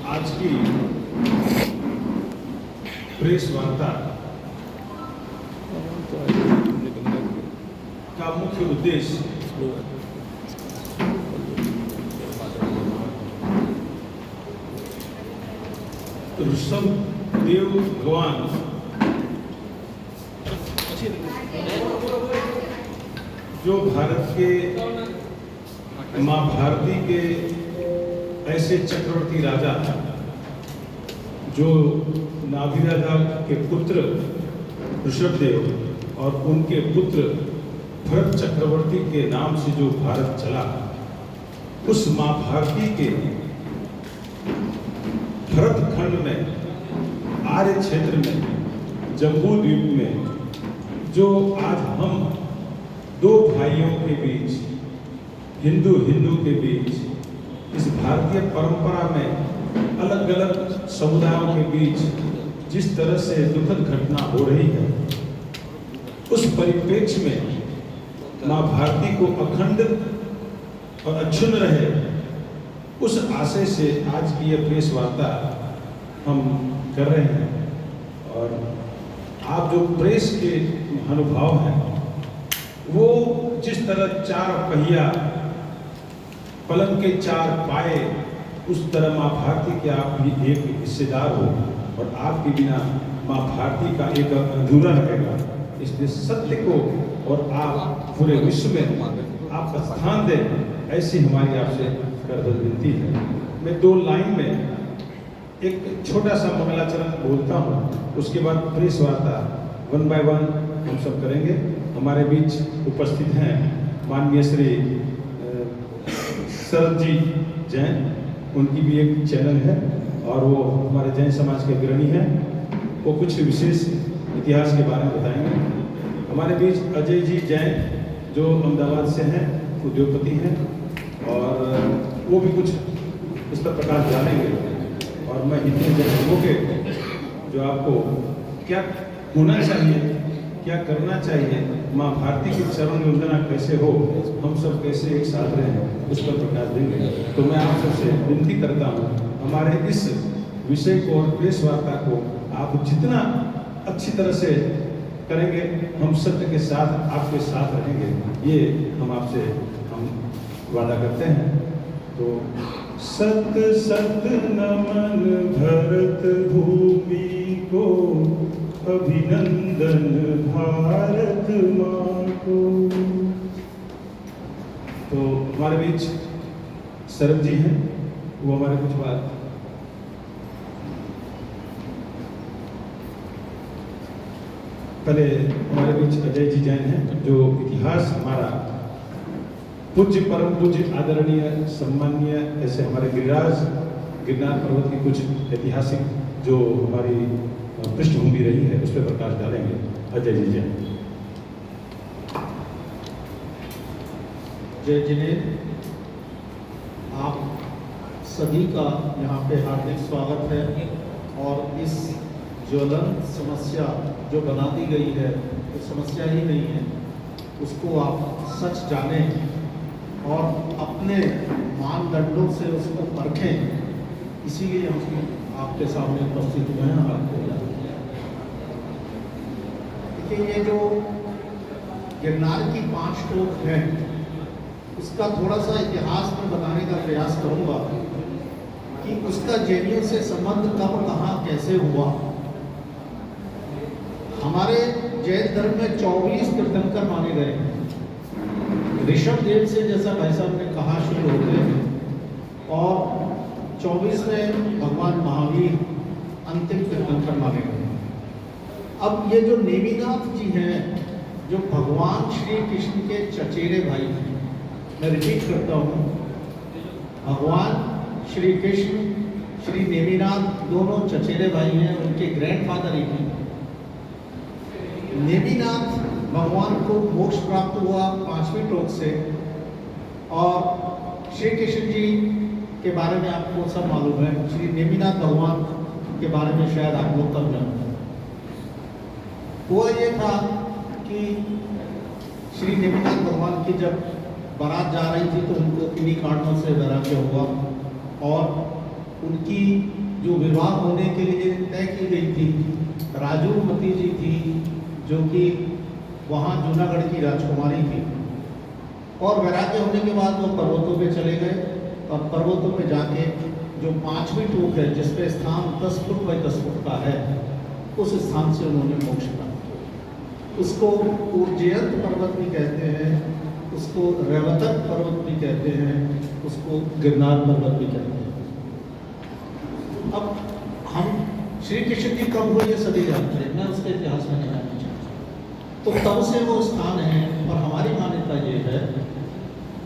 आज की प्रेस वार्ता का मुख्य उद्देश्य ऋषभदेव भगवान जो भारत के मां भारती के ऐसे चक्रवर्ती राजा जो नाभिराजा के पुत्र ऋषभदेव और उनके पुत्र भरत चक्रवर्ती के नाम से जो भारत चला, उस मां भारती के भरत खंड में, आर्य क्षेत्र में, जम्बू द्वीप में जो आज हम दो भाइयों के बीच, हिंदू के बीच, इस भारतीय परंपरा में अलग अलग समुदायों के बीच जिस तरह से दुखद घटना हो रही है, उस परिप्रेक्ष्य में मां भारती को अखंड और अक्षुण्ण रहे, उस आशय से आज की यह प्रेस वार्ता हम कर रहे हैं। और आप जो प्रेस के अनुभव हैं, वो जिस तरह चार पहिया पलंग के चार पाए, उस तरह मां भारती के आप भी एक हिस्सेदार हो और आपके बिना मां भारती का एक अधूरा रहेगा। इसलिए सत्य को और आप पूरे विश्व में आप स्थान दें, ऐसी हमारी आपसे करबद्ध विनती है। मैं दो लाइन में एक छोटा सा मंगलाचरण बोलता हूँ, उसके बाद प्रेस वार्ता वन बाय वन हम सब करेंगे। हमारे बीच उपस्थित हैं माननीय श्री शरद जी जैन, उनकी भी एक चैनल है और वो हमारे जैन समाज के अग्रणी हैं। वो कुछ विशेष इतिहास के बारे में बताएंगे। हमारे बीच अजय जी जैन जो अहमदाबाद से हैं, उद्योगपति हैं, और वो भी कुछ इस पर प्रकाश डालेंगे। और मैं इतने जन हो के जो आपको क्या होना चाहिए, क्या करना चाहिए, मां भारती की चरण वंदना कैसे हो, हम सब कैसे एक साथ रहें, उस पर प्रकाश देंगे। तो मैं आप सबसे विनती करता हूँ, हमारे इस विषय को और प्रेस वार्ता को आप जितना अच्छी तरह से करेंगे, हम सत्य के साथ आपके साथ रहेंगे, ये हम आपसे वादा करते हैं। तो सत सत नमन भरत भूमि को, अभिनंदन भारत मां को। तो हमारे बीच शरद जी हैं, वो हमारे कुछ बात पहले। हमारे बीच अजय जी जैन हैं, जो इतिहास हमारा पूज्य परम पूज्य आदरणीय सम्माननीय, ऐसे हमारे गिरनार पर्वत की कुछ ऐतिहासिक जो हमारी पृष्ठभूमि रही है, उस पर प्रकाश डालेंगे। अजय जी जैन। जय जिनेन्द्र, आप सभी का यहाँ पे हार्दिक स्वागत है। और इस ज्वलंत समस्या जो बना दी गई है, वो समस्या ही नहीं है, उसको आप सच जानें और अपने मानदंडों से उसको परखें, इसीलिए हम आपके सामने उपस्थित हुए हैं। आपको देखिए, ये जो गिरनार की 5 टोक है, उसका थोड़ा सा इतिहास में बताने का प्रयास करूंगा कि उसका जैनियों से संबंध कब, कहाँ, कैसे हुआ। हमारे जैन धर्म में 24 तीर्थंकर माने गए हैं। ऋषभदेव से, जैसा भाई साहब ने कहा, शुरू होते हैं और 24वें भगवान महावीर अंतिम तीर्थंकर माने गए। अब ये जो नेमिनाथ जी हैं, जो भगवान श्री कृष्ण के चचेरे भाई हैं, मैं रिपीट करता हूँ, भगवान श्री कृष्ण, श्री नेमिनाथ दोनों चचेरे भाई हैं। उनके ग्रैंडफादर ही हैं। नेमिनाथ भगवान को मोक्ष प्राप्त हुआ 5वीं टोक से, और श्री कृष्ण जी के बारे में आपको सब मालूम है। श्री नेमिनाथ भगवान के बारे में शायद आप लोग कम जानते हैं। हुआ ये था कि श्री नेमिनाथ भगवान की जब बारात जा रही थी, तो उनको किन्हीं कारणों से वैराग्य हुआ और उनकी जो विवाह होने के लिए तय की गई थी, राजूमती जी थी, जो कि वहाँ जूनागढ़ की राजकुमारी थी। और वैराग्य होने के बाद वो पर्वतों पे चले गए और पर्वतों पे जाके जो 5वीं टोक है, जिसपे स्थान 10 फुट बाई 10 फुट का है, उस स्थान से उन्होंने मोक्ष प्राप्त किया। उसको उज्जयंत पर्वत भी कहते हैं, उसको रेवतक पर्वत भी कहते हैं, उसको गिरनार पर्वत भी कहते हैं। अब हम श्री कृष्ण जी कब हुए ये सभी जानते हैं, मैं उसके इतिहास में नहीं जानना चाहता। तो तब से वो स्थान है और हमारी मान्यता ये है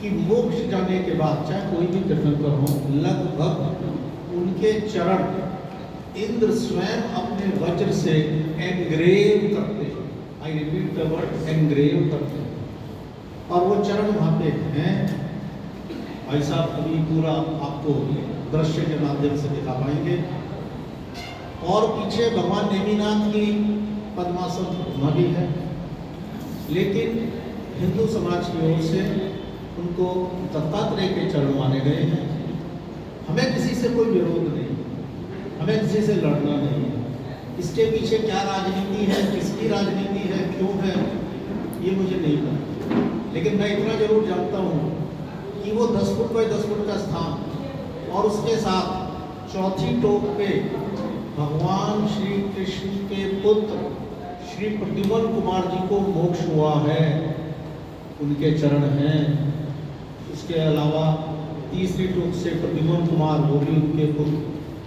कि मोक्ष जाने के बाद चाहे कोई भी तीर्थंकर हो, लगभग उनके चरण इंद्र स्वयं अपने वज्र से एंग्रेव करते हैं। I repeat the word engrave करते हैं। और वो चरण वहाँ पे हैं। भाई साहब अभी पूरा आपको दृश्य के माध्यम से दिखा पाएंगे। और पीछे भगवान नेमिनाथ की पद्मासन प्रतिमा भी है, लेकिन हिंदू समाज की ओर से उनको दत्तात्रेय के चरण माने गए हैं। हमें किसी से कोई विरोध नहीं, हमें किसी से लड़ना नहीं है। इसके पीछे क्या राजनीति है, किसकी राजनीति है, क्यों है, ये मुझे नहीं पता। लेकिन मैं इतना जरूर जानता हूँ कि वो 10 फुट बाई 10 फुट का स्थान और उसके साथ चौथी टोक पे भगवान श्री कृष्ण के पुत्र श्री प्रद्युम्न कुमार जी को मोक्ष हुआ है, उनके चरण हैं। इसके अलावा तीसरी टोक से प्रद्युम्न कुमार, वो भी उनके पुत्र,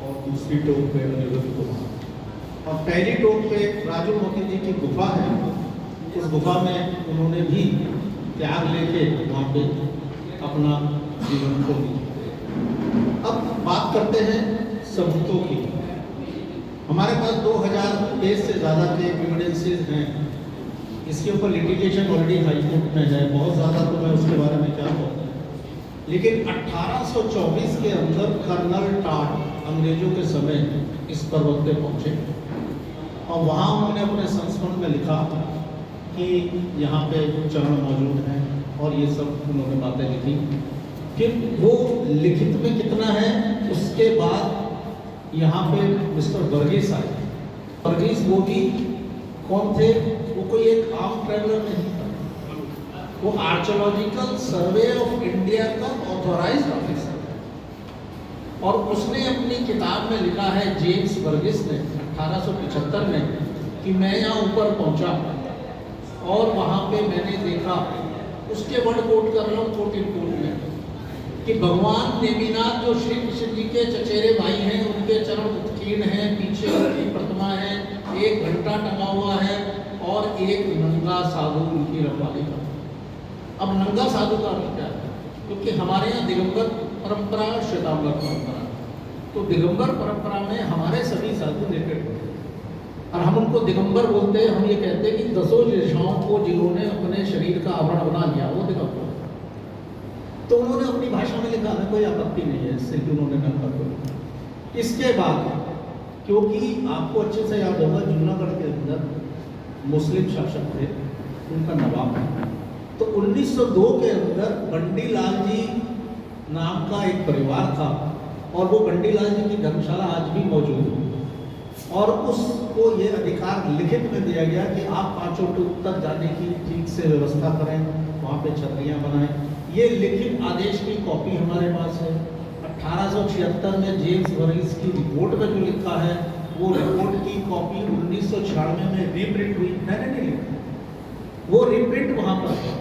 और दूसरी टोक पे अनिरुद्ध कुमार, और पहली टोक पे राजूमती जी की गुफा है। उस गुफा में उन्होंने भी त्याग लेके वहाँ पे अपना जीवन खो दिया। अब बात करते हैं सबूतों की। हमारे पास 2000 पेज से ज़्यादा के एविडेंसेस हैं। इसके ऊपर लिटिगेशन ऑलरेडी हाई कोर्ट में है, बहुत ज़्यादा तो मैं उसके बारे में क्या कहूँ। लेकिन 1824 के अंदर कर्नल टाट अंग्रेजों के समय इस पर्वत पे पहुँचे और वहाँ उन्होंने अपने संस्मरण में लिखा कि यहाँ पे चरण मौजूद हैं और ये सब उन्होंने बातें लिखी। फिर वो लिखित में कितना है, उसके बाद यहाँ पे मिस्टर वर्गीस आए। वर्गीस वो भी कौन थे, वो कोई एक आम ट्रैवलर नहीं था, वो आर्कियोलॉजिकल सर्वे ऑफ इंडिया का ऑथोराइज्ड ऑफिसर है। और उसने अपनी किताब में लिखा है, जेम्स वर्गीस ने 1875 में, कि मैं यहाँ ऊपर पहुँचा और वहाँ पे मैंने देखा, उसके वर्ड कोट कर रहा हूँ, कोट इन कोट में, कि भगवान नेमिनाथ जो श्री कृष्ण जी के चचेरे भाई हैं, उनके चरण उत्कीर्ण हैं, पीछे उनकी प्रतिमा है, एक घंटा टंगा हुआ है और एक नंगा साधु उनकी रखवाली का। अब नंगा साधु का अर्थ क्या है, क्योंकि हमारे यहाँ दिगंबर परंपरा और श्वेतांबर परंपरा, तो दिगंबर परंपरा में हमारे सभी साधु नेकेड होते हैं और हम उनको दिगंबर बोलते हैं। हम ये कहते हैं कि 10 दिशाओं को जिन्होंने अपने शरीर का आवरण बना लिया वो दिगंबर। तो उन्होंने अपनी भाषा में लिखा है, कोई आपत्ति नहीं है इससे कि उन्होंने नंगा को लिखा। इसके बाद क्योंकि आपको अच्छे से याद होगा, जूनागढ़ के अंदर मुस्लिम शासक थे, उनका नवाब था। तो 1902 के अंदर बंडी लाल जी नाम का एक परिवार था और वो बंडी लाल जी की धर्मशाला आज भी मौजूद है। और उसको ये अधिकार लिखित में दिया गया कि आप 5 टोक तक जाने की ठीक से व्यवस्था करें, वहाँ पे छतरियाँ बनाएं। ये लिखित आदेश की कॉपी हमारे पास है। 1876 में जेम्स वर्गीस की रिपोर्ट में जो लिखा है, वो रिपोर्ट की कॉपी 1996 में रीप्रिंट हुई, मैंने नहीं लिखा, वो रीप्रिंट वहाँ पर है,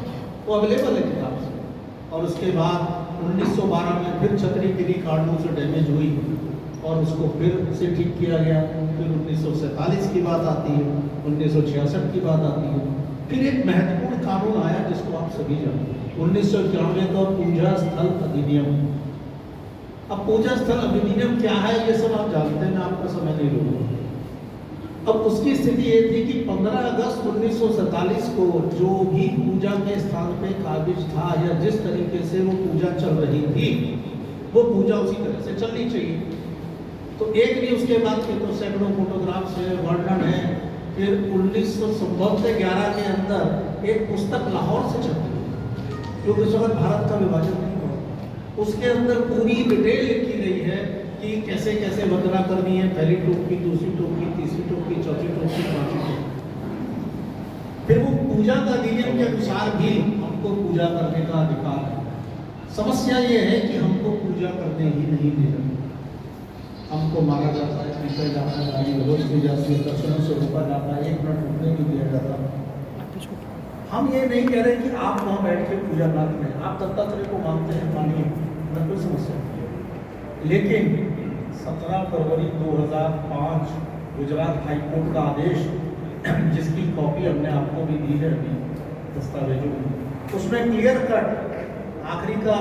वो अवेलेबल है किताब से। और उसके बाद 1912 में फिर छतरी गिरी कार्डों से डैमेज हुई और उसको फिर से ठीक किया गया। फिर 1947 की बात आती है, 1966 की बात आती है। फिर एक महत्वपूर्ण कानून आया जिसको आप सभी जानते हैं, 1991 का पूजा स्थल अधिनियम। अब पूजा स्थल अधिनियम क्या है ये सब आप जानते हैं, मैं आपका समय नहीं लूँगा। अब उसकी स्थिति ये थी कि 15 अगस्त 1947 को जो भी पूजा के स्थान पे काबिज था या जिस तरीके से वो पूजा चल रही थी, वो पूजा उसी तरह से चलनी चाहिए। तो एक भी उसके बाद के तो सैकड़ों फोटोग्राफ्स है, वर्णन है। फिर 1911 के अंदर एक पुस्तक लाहौर से छपी, क्योंकि उस वक्त भारत का विभाजन नहीं हुआ, उसके अंदर पूरी डिटेल लिखी गई है कि कैसे कैसे वंदना करनी है, पहली टोक की, दूसरी टोक की, तीसरी टोक की, चौथी टोक की, पांचवी टोक की। फिर वो पूजा का नियम के अनुसार भी हमको पूजा करने का अधिकार है। समस्या ये है कि हमको पूजा करने ही नहीं दे रहे, हमको मारा जाता है, पीटा जाता है, गाली गलौज की जाती है, दर्शनों से रोका जाता है, 1 मिनट रुकने नहीं दिया जाता। हम ये नहीं कह रहे कि आप वहाँ बैठ के पूजा ना करें, आप दत्तात्रेय को मानते हैं मानिए, न कोई समस्या नहीं है। लेकिन 17 फरवरी 2005 गुजरात हाई कोर्ट का आदेश, जिसकी कॉपी हमने आपको भी दी है अभी दस्तावेजों में, उसमें क्लियर कट आखिरी का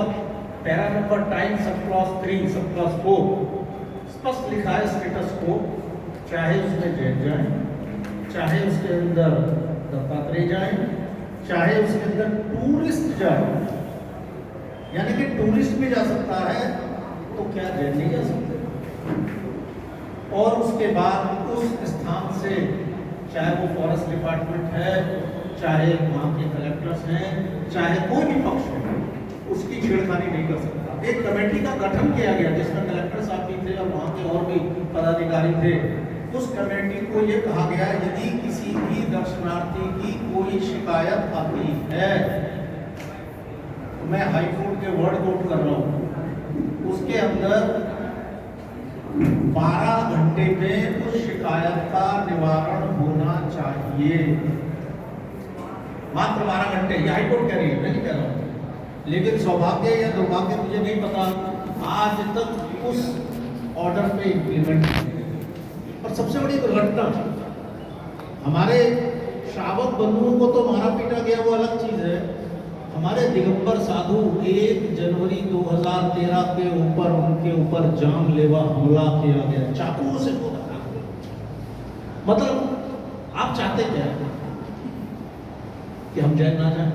para number time sub clause 3 sub clause 4 स्पष्ट लिखा है स्टेटस को, चाहे उसमें जैन जाए, चाहे उसके अंदर दत्तात्रेय जाए, चाहे उसके अंदर टूरिस्ट जाए, यानी कि टूरिस्ट भी जा सकता है, तो क्या जैन नहीं जा सकते। और उसके बाद उस स्थान से, चाहे वो फॉरेस्ट डिपार्टमेंट है, चाहे वहाँ के कलेक्टर्स हैं, चाहे कोई भी पक्ष है, उसकी छेड़खानी नहीं कर सकता। एक कमेटी का गठन किया गया जिसमें कलेक्टर साहब भी थे और वहाँ के और भी पदाधिकारी थे। उस कमेटी को ये कहा गया, यदि किसी भी दर्शनार्थी की कोई शिकायत आती है, तो मैं हाई कोर्ट के वर्ड कोट कर रहा हूँ, उसके अंदर 12 घंटे में उस शिकायत का निवारण होना चाहिए। मात्र 12 घंटे, ये हाई कोर्ट कह रही है, मैं नहीं कह रहा हूँ। लेकिन सौभाग्य या दुर्भाग्य मुझे नहीं पता, आज तक उस ऑर्डर पे इम्प्लीमेंट नहीं। और सबसे बड़ी दुर्घटना, हमारे श्रावक बंधुओं को तो मारा पीटा गया, वो अलग चीज है। हमारे दिगंबर साधु 1 जनवरी 2013 के ऊपर उनके ऊपर जानलेवा हमला किया गया, चाकुओं से कूदा। मतलब आप चाहते क्या कि हम जैन ना जाए?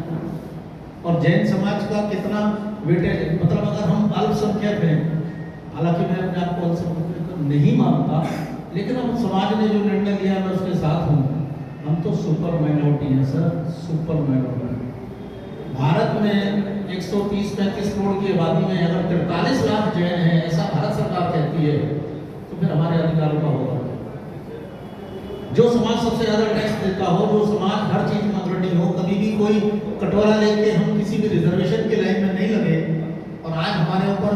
और जैन समाज का कितना वेटेज है, मतलब अगर हम अल्पसंख्यक हैं, हालांकि मैं अपने आप को अल्पसंख्यक नहीं मानता, लेकिन हम समाज ने जो निर्णय लिया मैं उसके साथ हूँ। हम तो सुपर माइनॉरिटी हैं सर, सुपर माइनॉरिटी। भारत में 130-135 करोड़ की आबादी में अगर 43 लाख जैन हैं, ऐसा भारत सरकार कहती है, तो फिर हमारे अधिकारों का होगा। जो समाज सबसे ज्यादा टैक्स देता हो, जो समाज हर चीज में अग्रणी हो, कभी भी कोई कटोरा लेके हम किसी भी रिजर्वेशन के लाइन में नहीं लगे, और आज हमारे ऊपर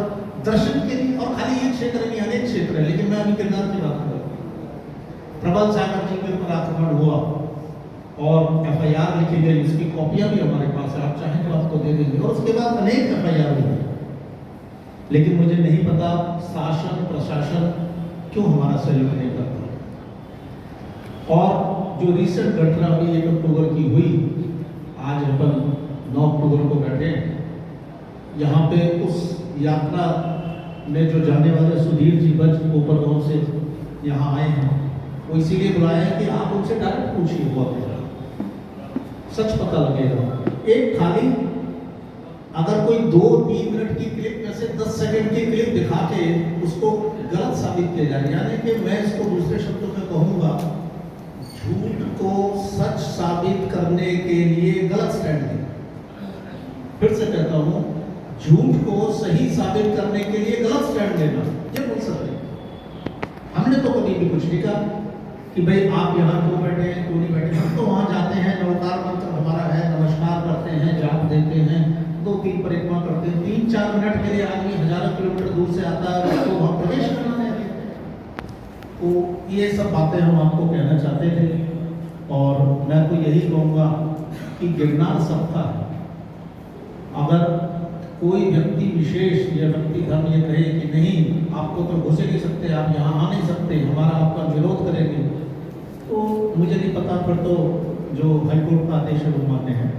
दर्शन के लिए, और खाली एक क्षेत्र नहीं अनेक क्षेत्र है, लेकिन मैं अभी किरदार की बात कर रहा हूँ। प्रबल सागर जी के ऊपर आक्रमण हुआ और एफआईआर लिखी गई, उसकी कॉपियां भी हमारे पास है, आप चाहें तो आपको दे देंगे। और उसके बाद अनेक एफआईआर हुई, लेकिन मुझे नहीं पता शासन प्रशासन क्यों हमारा सहयोग नहीं करता। और जो रिसेंट घटना अभी 1 अक्टूबर की हुई, आज अपन 9 अक्टूबर को बैठे, यहाँ पे उस यात्रा में जो जाने वाले सुधीर जी बच ऊपर गांव से यहाँ आए हैं, वो इसीलिए बुलाया है कि आप उनसे डायरेक्ट पूछिए, हुआ क्या, सच पता लगेगा। एक खाली अगर कोई 2-3 मिनट की क्लिप में से 10 सेकंड की क्लिप दिखा के उसको गलत साबित किया जाए, यानी कि मैं इसको दूसरे शब्दों में कहूँगा, झूठ को सच साबित करने के लिए गलत स्टैंड लेना। फिर से कहता हूँ, झूठ को सही साबित करने के लिए गलत स्टैंड लेना, ये बोल सकते हैं। हमने तो कभी भी कुछ नहीं कहा कि भाई आप यहाँ क्यों बैठे हैं, क्यों नहीं बैठे। हम तो वहाँ जाते हैं, नमस्कार मंत्र हमारा है, नमस्कार करते हैं, जाप देते हैं, 2-3 परिक्रमा करते हैं। 3-4 मिनट के लिए आदमी हजारों किलोमीटर दूर से आता है, तो वहाँ प्रवेश करना है। तो ये सब बातें हम आपको कहना चाहते थे, और मैं तो यही कहूँगा कि गिरनार सबका है। अगर कोई व्यक्ति विशेष या व्यक्ति धर्म ये कहे कि नहीं आपको तो घुस नहीं सकते, आप यहाँ आ नहीं सकते, हमारा आपका विरोध करेंगे, तो मुझे नहीं पता, फिर तो जो हाईकोर्ट का आदेश है वो मान्य है,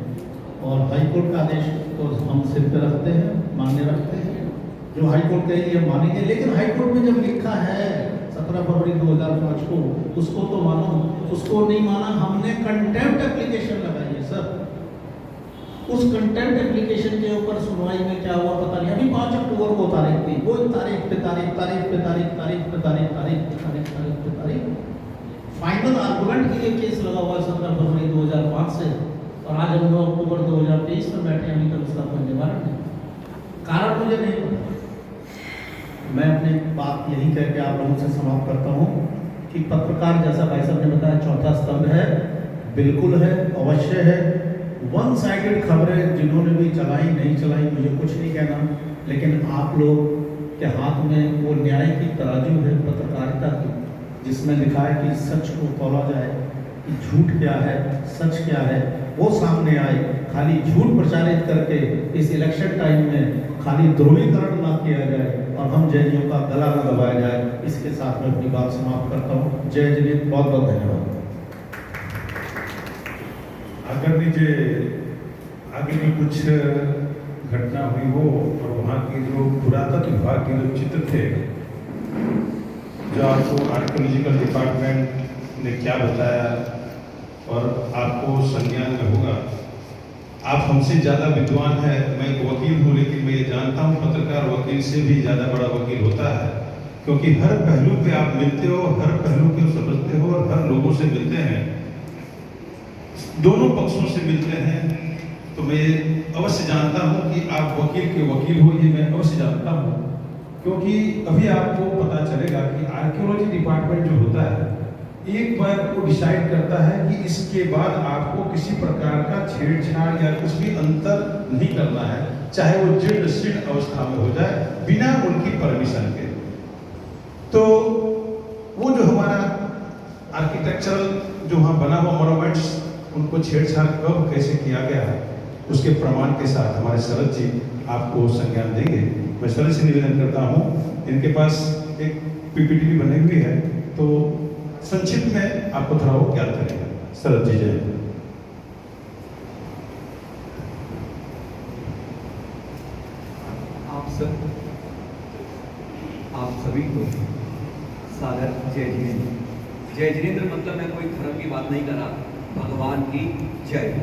और हाईकोर्ट का आदेश तो हम सिर पर रखते हैं, मान्य रखते हैं। जो हाईकोर्ट कहेगी हम मानेंगे, लेकिन हाईकोर्ट में जब लिखा है 17 फरवरी 2005 को, उसको तो मानो, उसको नहीं माना, हमने कंटेम्प्ट एप्लीकेशन लगाई है सर। उस कंटेम्प्ट एप्लीकेशन के ऊपर सुनवाई में क्या हुआ पता नहीं। अभी 5 अक्टूबर को तारीख थी, वो तारीख पे तारीख, तारीख पे तारीख, तारीख पे तारीख, तारीख पे तारीख, तारीख पे तारीख, फाइनल आर्गुमेंट के लिए केस लगा हुआ 17 फरवरी 2005 से, और आज हम 9 अक्टूबर 2023 में बैठे, अभी तक उसका कोई निवारण नहीं। कारण मुझे नहीं पता, मैं अपनी बात यही कह के आप लोगों से समाप्त करता हूँ कि पत्रकार, जैसा भाई साहब ने बताया, चौथा स्तंभ है, बिल्कुल है, अवश्य है। वन साइडेड खबरें जिन्होंने भी चलाई नहीं चलाई, मुझे कुछ नहीं कहना, लेकिन आप लोग के हाथ में वो न्याय की तराजू है पत्रकारिता की, जिसमें लिखा है कि सच को तौला जाए कि झूठ क्या है, सच क्या है, वो सामने आए। खाली झूठ प्रचारित करके इस इलेक्शन टाइम में खाली ध्रुवीकरण ना किया जाए और हम जैनियों का गला न दबाया जाए। इसके साथ मैं अपनी बात समाप्त करता हूँ। जय जिनेन्द्र, बहुत बहुत धन्यवाद। अगर नीचे आगे भी कुछ घटना हुई हो और वहाँ की जो पुरातत्व विभाग के जो चित्र थे, जो आपको आर्कियोलॉजिकल डिपार्टमेंट ने क्या बताया और आपको संज्ञान में होगा। आप हमसे ज़्यादा विद्वान हैं, मैं एक वकील हूँ, लेकिन मैं ये जानता हूँ पत्रकार वकील से भी ज़्यादा बड़ा वकील होता है, क्योंकि हर पहलू पे आप मिलते हो, हर पहलू को समझते हो और हर लोगों से मिलते हैं, दोनों पक्षों से मिलते हैं। तो मैं अवश्य जानता हूँ कि आप वकील के वकील हो, ये मैं अवश्य जानता हूँ, क्योंकि अभी आपको पता चलेगा कि आर्कियोलॉजी डिपार्टमेंट जो होता है, एक बार वो डिसाइड करता है कि इसके बाद आपको किसी प्रकार का छेड़छाड़ या कुछ भी अंतर नहीं करना है, चाहे वो जीर्ण शीर्ण अवस्था में हो जाए, बिना उनकी परमिशन के। तो वो जो हमारा आर्किटेक्चरल जो वहाँ बना हुआ मोनूमेंट्स, उनको छेड़छाड़ कब कैसे किया गया है, उसके प्रमाण के साथ हमारे शरद जी आपको संज्ञान देंगे। मैं शरद से निवेदन करता हूँ, इनके पास एक पीपीटी भी बनी हुई है, तो संक्षिप्त में आपको थोड़ा वो ज्ञात करेगा। शरद जी, जय। आप सभी को सादर जय जिनेन्द्र। जय जिनेन्द्र मतलब मैं कोई धर्म की बात नहीं कर रहा, भगवान की जय।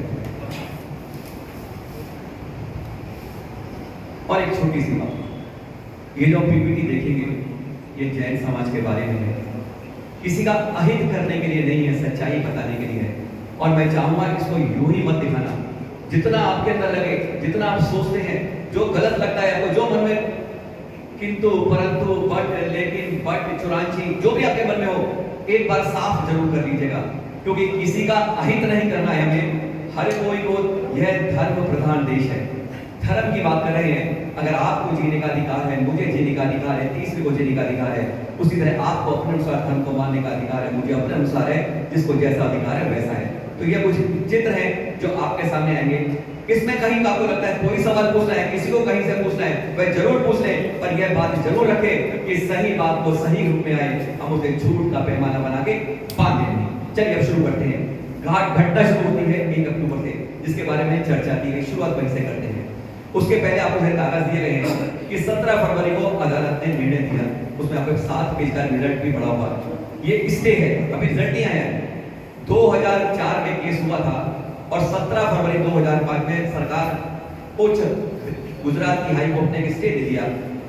और एक छोटी सी बात, ये जो पीपीटी देखेंगे, ये जैन समाज के बारे में है, किसी का अहित करने के लिए नहीं है, सच्चाई बताने के लिए है। और मैं चाहूंगा इसको यूं ही मत दिखाना, जितना आपके अंदर लगे, जितना आप सोचते हैं, जो गलत लगता है आपको, जो मन में किंतु परंतु बट लेकिन बट चुरांची जो भी आपके मन में हो, एक बार साफ जरूर कर लीजिएगा, क्योंकि किसी का अहित नहीं करना है हमें। हर कोई को, यह धर्म प्रधान देश है, धर्म की बात कर रहे हैं। अगर आपको जीने का अधिकार है, मुझे जीने का अधिकार है, तीसरे को जीने का अधिकार है, उसी तरह आपको अपने अनुसार धर्म को मानने का अधिकार है, मुझे अपने अनुसार है, जिसको जैसा अधिकार है वैसा है। तो ये कुछ चित्र है जो आपके सामने आएंगे। इसमें कहीं आपको लगता है कोई सवाल पूछना है, किसी को कहीं से पूछना है, वह जरूर पूछ ले, पर यह बात जरूर रखें कि सही बात को सही रूप में आए, हम उसे झूठ का पैमाना बना के बांध देंगे। चलिए अब शुरू करते हैं। घटना शुरू होती है 1 अक्टूबर से, जिसके बारे में चर्चा की गई, शुरुआत वहीं से करते हैं। उसके पहले आपको कागज दिए गए हैं कि 17 फरवरी को अदालत ने निर्णय दिया, उसमें आपको 7 पेज का रिजल्ट भी पड़ा हुआ है। ये स्टे है, अभी रिजल्ट नहीं आया है। 2004 में केस हुआ था और 17 फरवरी 2005 में सरकार उच्च गुजरात की हाई कोर्ट ने स्टे दे दिया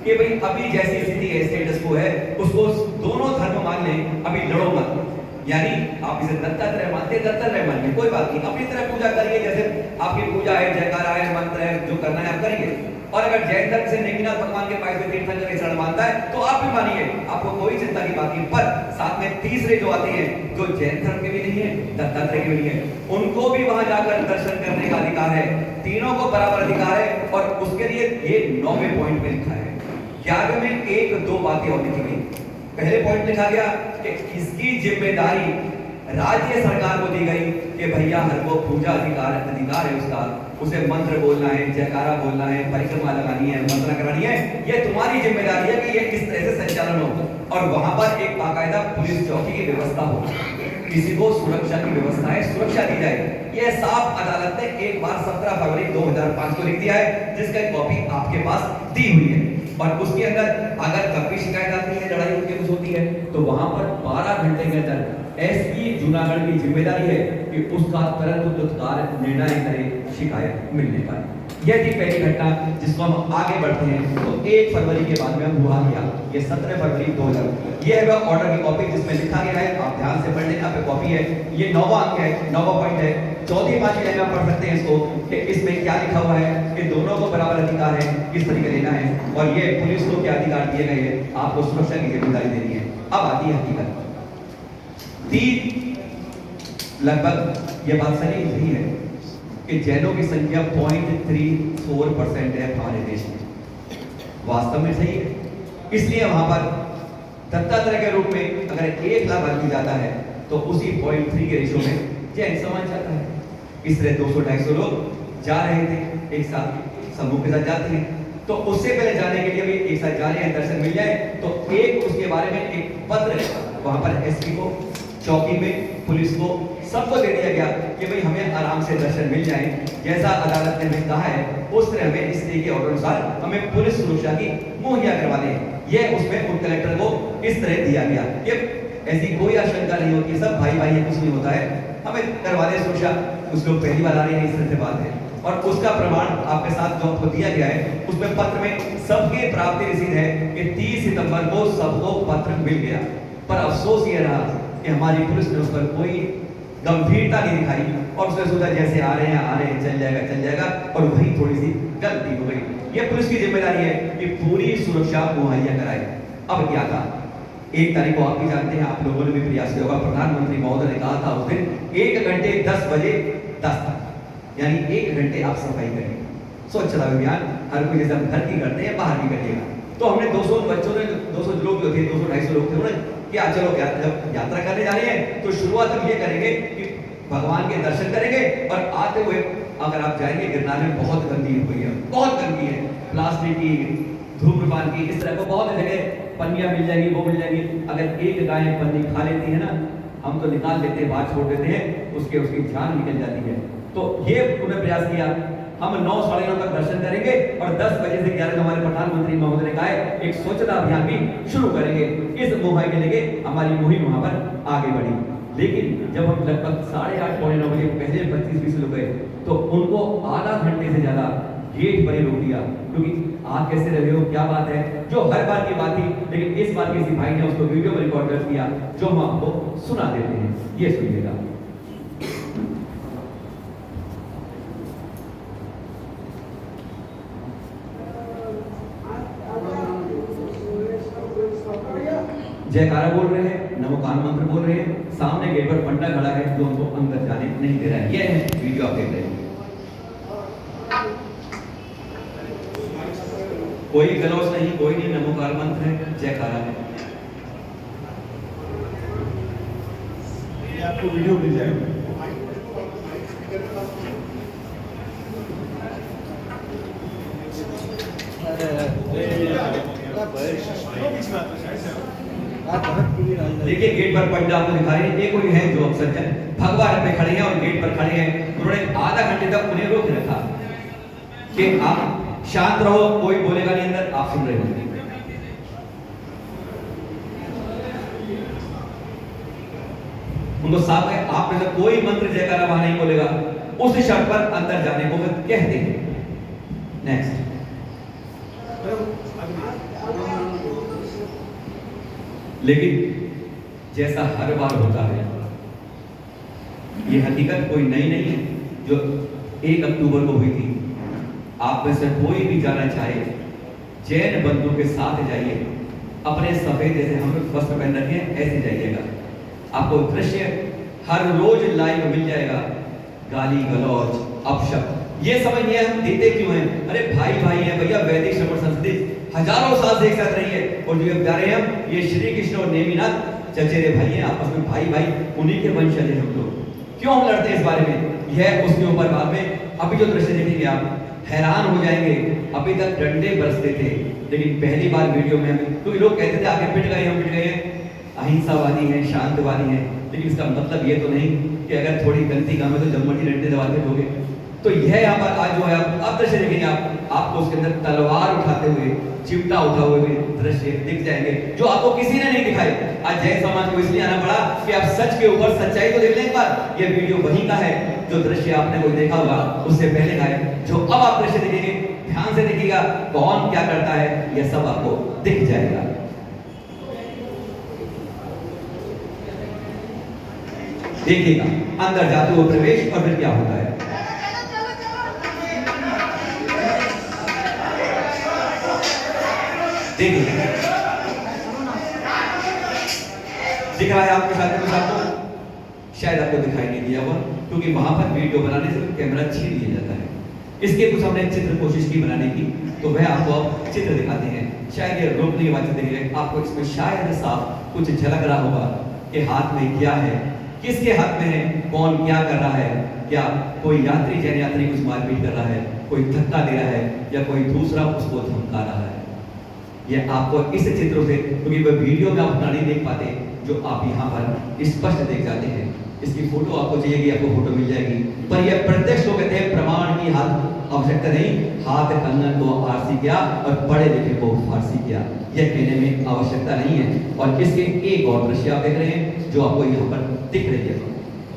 कि भाई अभी जैसी स्थिति है, स्टेटस को है, उसको दोनों धर्म मान लें, अभी लड़ो मत। यानी आप इसे दत्तात्रेय मानते हैं, दत्तात्रेय मान लें, कोई बात नहीं, अपनी तरह पूजा करिए, जैसे आपकी पूजा है, जयकारा है, मंत्र है, जो करना है आप करिए। और अगर जैन धर्म से नेमिनाथ भगवान के पास तीर्थंकर शरण मानता है तो आप भी मानिए, आपको कोई चिंता की बात नहीं। पर साथ में तीसरे जो आते हैं, जो जैन धर्म के भी नहीं है, दत्तात्रेय के भी नहीं है, उनको भी वहां जाकर दर्शन करने का अधिकार है। तीनों को बराबर अधिकार है। और उसके लिए ये 9वें पॉइंट में लिखा है। 11वें में 1-2 बातें और लिखी गई। पहले पॉइंट लिखा गया कि इसकी जिम्मेदारी राज्य सरकार को दी गई कि भैया हर को पूजा अधिकार है उसका, उसे मंत्र बोलना है, जयकारा बोलना है, परिक्रमा लगानी है, मंत्र करानी है, ये तुम्हारी जिम्मेदारी है कि ये किस तरह से संचालन हो। और वहां पर एक बाकायदा पुलिस चौकी की व्यवस्था हो, किसी को सुरक्षा की व्यवस्था है, सुरक्षा दी जाए। यह साफ अदालत ने एक बार 17 फरवरी 2005 को लिख दिया है, जिसका कॉपी आपके पास दी हुई है। और उसके अंदर अगर कभी शिकायत आती है, लड़ाई उनके कुछ होती है, तो वहां पर 12 घंटे के अंदर एसपी जूनागढ़ की जिम्मेदारी है कि उसका तुरंत तत्काल निर्णय करे शिकायत मिलने पर। यह थी पहली घटना जिसको हम आगे बढ़ते हैं तो 1 फरवरी के बाद में हुआ क्या, ये 17 फरवरी 2000 ये है वह ऑर्डर की कॉपी जिसमें लिखा गया है, आप ध्यान से पढ़ लें, यहाँ पे कॉपी है, ये 9वां अंक है, 9वां पॉइंट है, 4वीं 5वीं लाइन में पढ़ सकते हैं इसको कि इसमें क्या लिखा हुआ है कि दोनों को बराबर अधिकार है, किस तरीके लेना है और ये पुलिस को क्या अधिकार दिए गए हैं, आपको सुरक्षा की जिम्मेदारी देनी है। अब आती है हकीकत। 3 लगभग ये बात सही है कि जैनों की संख्या 0.34% है हमारे देश में, वास्तव में सही है। इसलिए वहां पर दत्तात्रेय के रूप में अगर 1 लाख आदमी जाता है तो उसी 0.3 के रेशो में जैन समाज जाता है। इस तरह 200-250 लोग जा रहे थे एक साथ समूह के साथ जाते हैं, तो उससे पहले जाने के लिए भी एक साथ जा रहे हैं, दर्शन मिल जाए तो एक उसके बारे में एक पत्र वहां पर एसपी को, चौकी में, पुलिस को, सबको दे दिया गया कि भाई हमें आराम से दर्शन मिल जाए, जैसा अदालत ने हमें कहा है उस तरह हमें इस तरह के ऑर्डर अनुसार हमें पुलिस सुरक्षा की मुहैया करवा दें। यह उसमें उप कलेक्टर को इस तरह दिया गया। ये ऐसी कोई आशंका नहीं होती, सब भाई भाई है, कुछ नहीं होता है, हमें करवा दे सुरक्षा। कुछ लोग पहली बार आ रहे हैं, इस तरह से बात है। और उसका प्रमाण आपके साथ जो आपको दिया गया है उसमें पत्र में सबके प्राप्ति रसीद है कि 30 सितंबर को सबको पत्र मिल गया। पर अफसोस ये रहा कि हमारी पुलिस ने उस पर कोई गंभीरता नहीं दिखाई और उसने सोचा जैसे आ रहे हैं चल जाएगा और वही थोड़ी सी गलती हो गई। ये पुलिस की जिम्मेदारी है कि पूरी सुरक्षा मुहैया कराए। अब क्या था, 1 तारीख को आप भी जानते हैं, आप लोगों ने भी प्रयास किया होगा, प्रधानमंत्री महोदय ने कहा था उस दिन 1 घंटे 10 बजे 10 तक, यानी 1 घंटे आप सफाई करिए, स्वच्छता अभियान हर कोई जैसे हम घर की करते हैं बाहर भी करिएगा। तो हमने 200 बच्चों ने 200 लोग जो थे 200-250 लोग थे उन्होंने क्या चलो जब यात्रा करने जा रहे हैं तो शुरुआत हम ये करेंगे कि भगवान के दर्शन करेंगे और आते हुए अगर आप जाएंगे गिरनार में बहुत गंदगी हुई है, बहुत गंदगी है, प्लास्टिक की, धूम्रपान की, इस तरह को बहुत जगह पन्नियां मिल जाएंगी, वो मिल जाएंगी। अगर एक गाय पन्नी खा लेती है ना, हम तो निकाल देते हैं, बाहर छोड़ देते हैं, उसकी जान निकल जाती है। तो ये उन्होंने प्रयास किया, हम 9 साढ़े 9 तक दर्शन करेंगे और 10 बजे से 11 हमारे प्रधानमंत्री महोदय ने कहा है एक स्वच्छता अभियान भी शुरू करेंगे। इस मुहिम के लेके हमारी मुहिम वहां पर आगे बढ़ी। लेकिन जब हम लगभग 8:30 पौने 9 बजे पहले 25-20 लोग गए तो उनको आधा घंटे से ज्यादा गेट पर ही रोक दिया, क्योंकि आप कैसे रहे हो, क्या बात है, जो हर बार की बात थी। लेकिन इस बार किसी भाई ने उसको वीडियो में रिकॉर्ड कर दिया जो हम आपको सुना देते हैं, ये सुनिएगा। जयकारा बोल रहे हैं, नमोकान मंत्र बोल रहे हैं, सामने गेट पर पंडा खड़ा है जो उनको अंदर जाने नहीं दे रहा है। ये है वीडियो आप देख रहे हैं। कोई गलौज नहीं, कोई नहीं, नमोकार मंत्र है, जयकारा है। ये आपको वीडियो मिल जाएगा। देखिए गेट पर पंडा आपको दिखा रहे हैं, ये कोई है जो सज्जन भगवान पे खड़े हैं और गेट पर खड़े हैं। उन्होंने आधा घंटे तक उन्हें रोक रखा कि आप शांत रहो, कोई बोलेगा नहीं अंदर, आप सुन रहे हो। उनको साफ है आप में से कोई मंत्र जयकारा वहां नहीं बोलेगा, उस शर्त पर अंदर जाने को कहते हैं। नेक्स्ट, लेकिन जैसा हर बार होता है, ये हकीकत कोई नई नहीं है जो 1 अक्टूबर को हुई थी। आप में से कोई भी जाना चाहे जैन बंधु के साथ जाइए, अपने सफेद जैसे हम लोग वस्त्र पहन रखे हैं ऐसे जाइएगा, आपको दृश्य हर रोज लाइव मिल जाएगा। गाली गलौज अपशब्द, ये समझिए हम देते क्यों हैं? अरे भाई भाई हैं भैया, वैदिक श्रवण संस्कृति हजारों साल से एक साथ रही है और जो अब जा रहे हैं हम, ये श्री कृष्ण और नेमिनाथ चचेरे भाई हैं, आपस में भाई भाई, उन्हीं के वंशज हैं हम लोग। क्यों हम लड़ते हैं इस बारे में? यह उसके ऊपर बाद में अभी जो दृश्य देखेंगे आप हैरान हो जाएंगे। अभी तक डंडे बरसते थे, लेकिन पहली बार वीडियो में क्योंकि लोग कहते थे आगे पिट गए, हम पिट गए हैं, अहिंसावादी हैं, शांतवादी हैं, लेकिन इसका मतलब ये तो नहीं कि अगर थोड़ी गलती काम है तो जब मर्जी डंडे दबा के दोगे। तो यह यहाँ पर आज जो है अब दृश्य देखेंगे आपको उसके अंदर तलवार उठाते हुए, चिमटा उठा हुए भी दृश्य दिख जाएंगे जो आपको किसी ने नहीं दिखाई। आज जैन समाज को इसलिए आना पड़ा कि आप सच के ऊपर सच्चाई तो देख लें एक बार। ये वीडियो वही का है जो दृश्य आपने कोई देखा होगा उससे पहले का है, जो अब आप दृश्य देखेंगे ध्यान से देखिएगा कौन क्या करता है, यह सब आपको दिख जाएगा। देखिएगा अंदर जाते हुए प्रवेश और फिर क्या होता है। देखिए दिख रहा है आपके साथ कुछ, आपको शायद आपको दिखाई नहीं दिया हुआ क्योंकि वहां पर वीडियो बनाने से कैमरा छीन लिया जाता है। इसके कुछ हमने चित्र कोशिश की बनाने की, तो वह आपको अब चित्र दिखाते हैं। शायद ये रोकने की बात देखिए, आपको इसमें शायद साफ कुछ झलक रहा होगा कि हाथ में क्या है, किसके हाथ में है, कौन क्या कर रहा है। क्या कोई यात्री जैन यात्री कुछ मारपीट कर रहा है, कोई धक्का दे रहा है या कोई दूसरा उसको धमका रहा है। ये आपको इस चित्रों से, क्योंकि वह वीडियो में आप उतना नहीं देख पाते जो आप यहाँ पर स्पष्ट देख जाते हैं। इसकी फोटो आपको चाहिए, आपको फोटो मिल जाएगी, पर यह प्रत्यक्ष को कहते हैं प्रमाण की हाथ आवश्यकता नहीं। हाथ कंगन को आरसी किया और पढ़े लिखे को फारसी किया, यह कहने में आवश्यकता नहीं है। और इसके एक और दृश्य आप देख रहे हैं जो आपको यहाँ पर दिख रही है।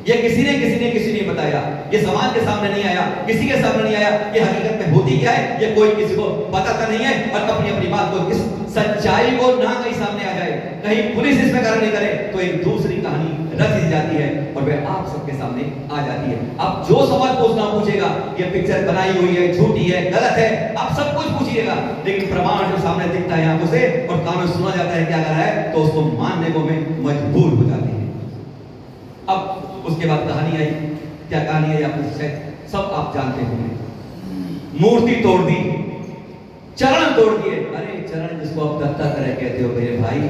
ये किसी ने बताया, ये समाज के सामने नहीं आया, किसी के सामने नहीं आया। ये हकीकत में होती क्या है ये कोई किसी को बताता नहीं है। और अपनी अपनी बात को, इस सच्चाई को ना कहीं सामने आ जाए, कहीं पुलिस इसमें कार्य नहीं करे तो एक दूसरी कहानी रच दी जाती है और वह आप सबके सामने आ जाती है। अब जो सवाल पूछना पूछेगा, ये पिक्चर बनाई हुई है, झूठी है, गलत है, आप सब कुछ पूछिएगा, लेकिन प्रमाण जो सामने दिखता है आंखों से और कान में सुना जाता है क्या कर रहा है, तो उसको मानने को में मजबूर हो जाते हैं। अब उसके बाद कहानी आई, क्या कहानी है आप सब आप जानते होंगे। मूर्ति तोड़ दी, चरण तोड़ दिए। अरे चरण जिसको आप दत्तात्रेय कहते हो मेरे भाई,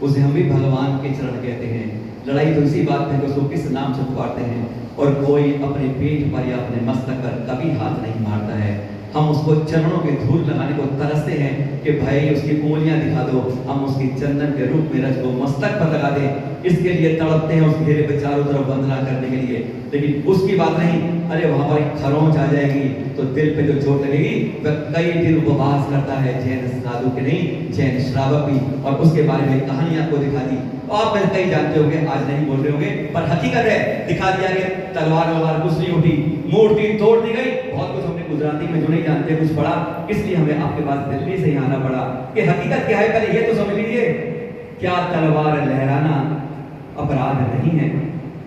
उसे हम भी भगवान के चरण कहते हैं। लड़ाई तो इसी बात है कि उसको किस नाम से पुकारते हैं। और कोई अपने पेट पर या अपने मस्तक पर कभी हाथ नहीं मारता है। हम उसको चरणों के धूल लगाने को तरसते हैं कि भाई उसकी उंगलियां दिखा दो, हम उसकी चंदन के रूप में रच को मस्तक पर लगा दें। इसके लिए तड़पते हैं उस घेरे पे चारों तरफ वंदना करने के लिए, लेकिन उसकी बात नहीं। अरे वहां पर खरोंच आ जाएगी तो दिल पे जो चोट लगेगी, वह कई दिन उपवास करता है। जैन साधु के नहीं, जैन श्रावक भी। और उसके बारे में कहानी आपको दिखा दी। आप में कई जानते होंगे, आज नहीं बोल रहे होंगे, पर हकीकत है दिखा दिया गया। तलवार वलवार कुछ नहीं उठी, मूर्ति तोड़ दी गई। बहुत कुछ हमने गुजराती में जो नहीं जानते कुछ पढ़ा, इसलिए हमें आपके पास दिल्ली से ही आना पड़ा कि हकीकत क्या है। पहले ये तो समझ लीजिए, क्या तलवार लहराना अपराध नहीं है?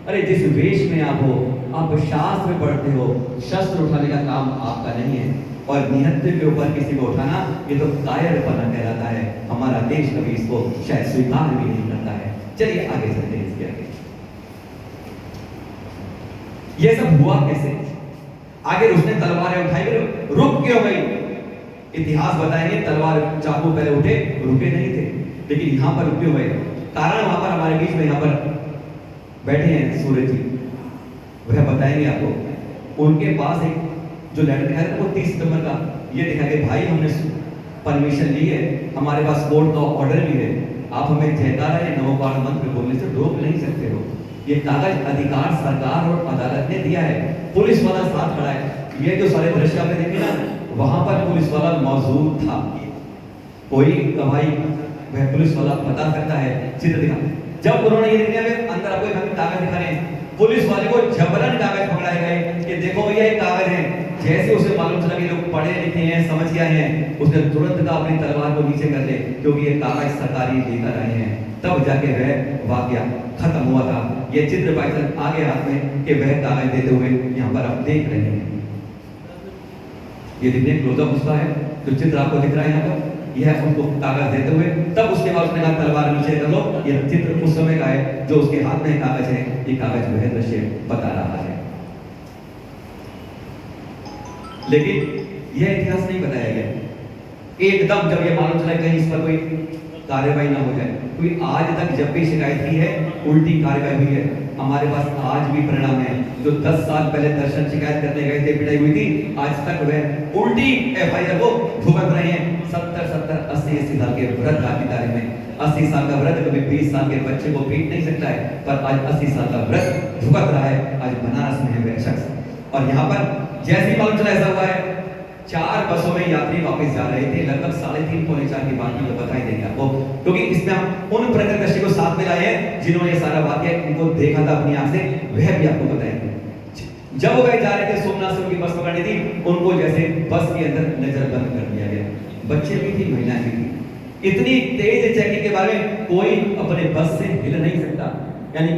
अरे जिस वेश में आप हो, आप शास्त्र पढ़ते हो, शस्त्र उठाने का काम आपका नहीं है। और निहत्थे के ऊपर किसी को उठाना, ये तो कायरपना कहलाता है। हमारा देश कभी इसको शायद स्वीकार भी नहीं करता है। चलिए आगे चलते हैं इसके आगे। ये सब हुआ कैसे? आगे उसने तलवारें उठाई, रुक क्यों गई? इतिहास बताएंगे तलवार चाकू पहले उठे, रुके नहीं थे, लेकिन यहां पर रुके हुए कारण वहां पर हमारे बीच में यहां पर बैठे हैं सूरज जी, वह बताएंगे आपको। उनके पास एक जो लेटर दिखा है वो 30 सितंबर का ये दिखा कि भाई हमने परमिशन ली है, हमारे पास कोर्ट का ऑर्डर भी है, आप हमें जयकारा या नवोपाठ मंत्र बोलने से रोक नहीं सकते हो। ये कागज अधिकार सरकार और अदालत ने दिया है। पुलिस वाला साथ खड़ा है। ये जो सारे दृश्य आपने देखे ना, वहां पर पुलिस वाला मौजूद था। कोई गवाही वह पुलिस वाला बता सकता है, चित्र दिखा। जब उन्होंने ये दिखाया, अंदर आपको एक कागज दिखा रहे हैं, पुलिस वाले को जबरन कागज पकड़ाए गए कि देखो भैया एक कागज है। जैसे उसे मालूम चला कि लोग पढ़े लिखे हैं, समझ गए हैं, उसने तुरंत का अपनी तलवार को नीचे कर ले, क्योंकि ये कागज सरकारी लेकर आए हैं। तब जाके वह वाकया खत्म हुआ था। ये चित्र पाइथन आगे हाथ में कि वह कागज देते हुए यहाँ पर आप देख रहे हैं। ये देखिए क्लोजअप उसका है, जो चित्र आपको दिख रहा है यहाँ पर, यह उनको कागज देते हुए। तब उसके बाद उसने कहा तलवार नीचे कर लो। ये चित्र उस समय का है, जो उसके हाथ में कागज है, ये कागज वह दृश्य बता रहा है। लेकिन यह इतिहास नहीं बताया गया। एकदम जब ये मालूम चला कहीं इस पर कोई कार्रवाई ना हो जाए, कोई आज तक जब भी शिकायत की है उल्टी कार्रवाई हुई है। हमारे पास आज भी परिणाम है। जो 10 साल पहले दर्शन शिकायत करने गए थे, पिटाई हुई थी, आज तक वह उल्टी एफआईआर को भुगत रहे हैं। 70, 80 साल के वृद्ध अधिकारी में 80 साल का वृद्ध कभी 20 साल के बच्चे को पीट नहीं सकता है, पर आज 80 साल का वृद्ध भुगत रहा है। आज बनारस में है वह शख्स। और यहाँ पर जैसे ही मालूम चला ऐसा हुआ है, 4 बसों में यात्री वापस जा रहे थे, लगभग 3:30 पौने 4 की बात की बताई देंगे आपको, क्योंकि इसमें हम उन प्रत्यक्षदर्शी को साथ में लाए हैं जिन्होंने सारा वाक्य उनको देखा था अपनी आंख से, वह भी आपको बताएंगे। जब वो जा रहे थे सोमनाथ से उनकी बस पकड़नी थी, उनको जैसे बस के अंदर नजर बंद कर दिया गया। बच्चे भी थी, महिलाएं भी थी। इतनी तेज चेकिंग के बारे में कोई अपने बस से हिल नहीं सकता। यानी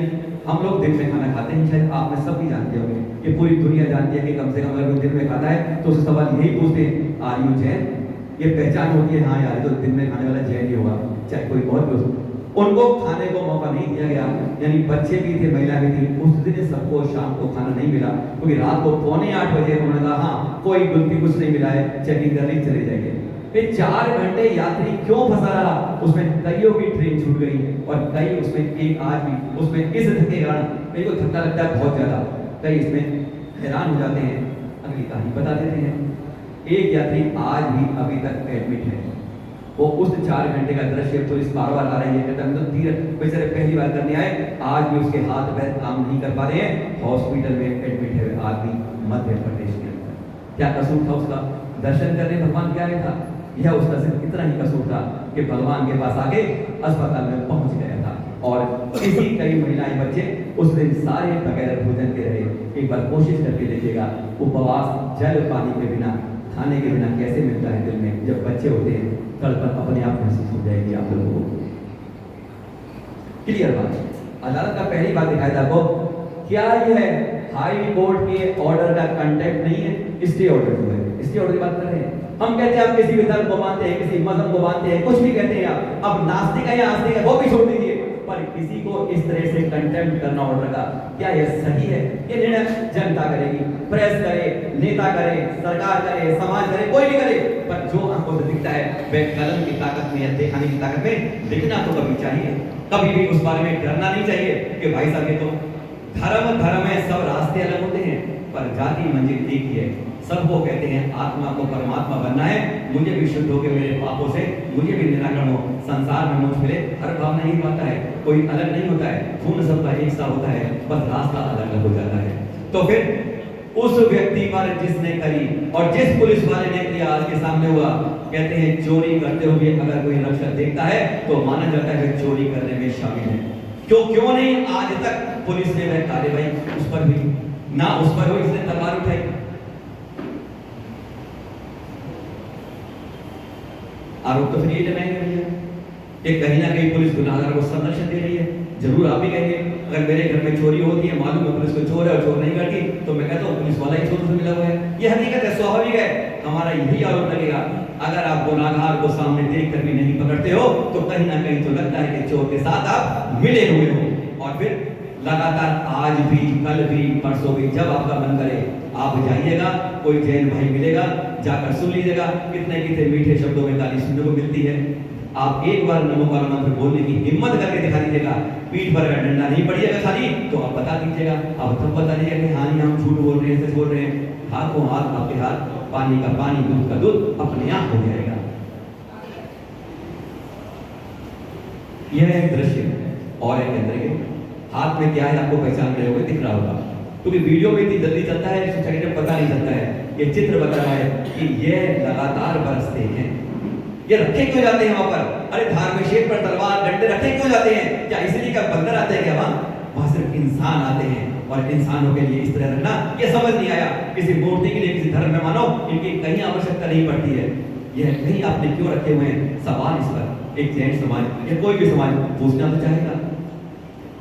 हम लोग दिन में खाना खाते हैं, शायद आप में सब भी जानते होंगे, ये पूरी दुनिया जानती है कि कम से कम अगर दिन में खाता है तो उससे सवाल यही पूछते हैं, आर यू जैन? ये पहचान होती है, हाँ यार तो दिन में खाने वाला जैन ही होगा, चाहे कोई और भी हो। उनको खाने को मौका नहीं दिया गया, यानी बच्चे भी थे, महिला भी थी। उस दिन सबको शाम को खाना नहीं मिला, क्योंकि रात को 7:45 बजे उन्होंने कहा हाँ कोई गलती कुछ नहीं मिला है, चेकिंग कर ली, चले जाएंगे। फिर 4 घंटे यात्री क्यों फंसा रहा? उसमें कईयों की ट्रेन छूट गई और कई उसमें एक आदमी उसमें इस धक्के के कारण कई को धक्का लगता है बहुत ज्यादा, कई इसमें हैरान हो जाते हैं। अगली कहानी बता देते हैं। एक यात्री आज भी अभी तक एडमिट है। वो उस 4 घंटे का दृश्य पुलिस बार बार आ रही है, कहता है तीर बेचारे पहली बार करने आए, आज भी उसके हाथ पैर काम नहीं कर पा रहे हैं, हॉस्पिटल में एडमिट है आदमी मध्य प्रदेश के अंदर। क्या कसूर था उसका? दर्शन करने भगवान क्या था? यह उसका सिर्फ इतना ही कसूर था कि भगवान के पास आके अस्पताल में पहुंच गया था। और इसी कई महिलाएं बच्चे उस दिन सारे बगैर भोजन के रहे। एक बार कोशिश करके देखिएगा, उपवास जल पानी के बिना, खाने के बिना कैसे मिलता है दिल में। जब बच्चे होते हैं तड़पन अपने आप महसूस हो जाएगी आप लोगों को। क्लियर बात? अदालत का पहली बात दिखाया था आपको, क्या यह हाई कोर्ट के ऑर्डर का कंटेंट नहीं है? स्टे ऑर्डर जो है, स्टे ऑर्डर की बात कर रहे हैं। हम कहते हैं आप किसी भी धर्म को मानते हैं, किसी मजहब को मानते हैं, कुछ भी कहते हैं आप, अब नास्तिक है या आस्तिक है वो भी छोड़ दीजिए, पर किसी को इस तरह से कंटेम्प्ट करना ऑर्डर का, क्या यह सही है? ये निर्णय जनता करेगी, प्रेस करे, नेता करे, सरकार करे, समाज करे, कोई भी करे, पर जो आंखों से दिखता है वह कलम की ताकत में या दिखाने की ताकत में दिखना तो कभी चाहिए। कभी भी उस बारे में डरना नहीं चाहिए कि भाई साहब ये तो धर्म है, सब रास्ते अलग होते हैं पर जाति मंजिल एक ही है। सब वो कहते हैं आत्मा को परमात्मा बनना है, मुझे भी शुद्ध होकर मेरे पापों से मुझे भी निराकरण हो, संसार में मुझ मिले, हर भावना यही पाता है, कोई अलग नहीं होता है, खून सबका एक सा होता है, बस रास्ता अलग अलग हो जाता है। तो फिर उस व्यक्ति पर जिसने करी और जिस पुलिस वाले ने किया आज के सामने हुआ, कहते हैं चोरी करते हुए अगर कोई रक्षक देखता है तो माना जाता है कि चोरी करने में शामिल है। क्यों नहीं आज तक पुलिस ने वह कार्रवाई उस पर भी ना उस पर हो इसने तलवार उठाई। आरोप तो फिर ये लगाएंगे भैया कि कहीं ना कहीं पुलिस गुनाहगार को संरक्षण दे रही है। जरूर आप भी कहेंगे अगर मेरे घर में चोरी होती है, मालूम है पुलिस को चोर है और चोर नहीं करती, तो मैं कहता हूँ पुलिस वाला ही चोर से मिला हुआ है। ये हकीकत है, स्वाभाविक है, हमारा यही आरोप लगेगा। अगर आप गुनाहगार को सामने देख कर भी नहीं पकड़ते हो तो कहीं ना कहीं तो लगता है कि चोर के साथ आप मिले हुए हो। और फिर लगातार आज भी, कल भी, परसों भी, जब आपका मन करे आप जाइएगा, कोई जैन भाई मिलेगा, जाकर सुन लीजिएगा, कितने कितने मीठे शब्दों में गाली सुनने को मिलती है। आप एक बार नमो का मंत्र बोलने की हिम्मत करके दिखा दीजिएगा, पीठ पर अगर डंडा नहीं पड़िएगा खाली तो आप बता दीजिएगा, आप तब बता दीजिएगा कि हाँ हम झूठ बोल रहे हैं, सच बोल रहे हैं। हाथ को हाथ, आपके हाथ, पानी का पानी, दूध का दूध अपने आप हो जाएगा। यह एक दृश्य और एक अंदर के हाथ में क्या है आपको पहचान रहे होंगे, दिख रहा होगा, क्योंकि वीडियो में इतनी जल्दी चलता है सेकंड पता नहीं चलता है। ये चित्र बता रहा है कि ये लगातार बरसते हैं। ये रखे क्यों जाते हैं वहां पर? अरे धार्मिक क्षेत्र पर तलवार डंडे रखे क्यों जाते हैं? क्या इसलिए क्या बंदर आते हैं क्या वहां सिर्फ इंसान आते हैं और इंसानों के लिए इस तरह रखना ये समझ नहीं आया। किसी मूर्ति के लिए, किसी धर्म में मानो इनकी कहीं आवश्यकता नहीं पड़ती है। यह कहीं आपने क्यों रखे हुए हैं? सवाल इस पर एक जैन समाज या कोई भी समाज पूछना तो चाहेगा।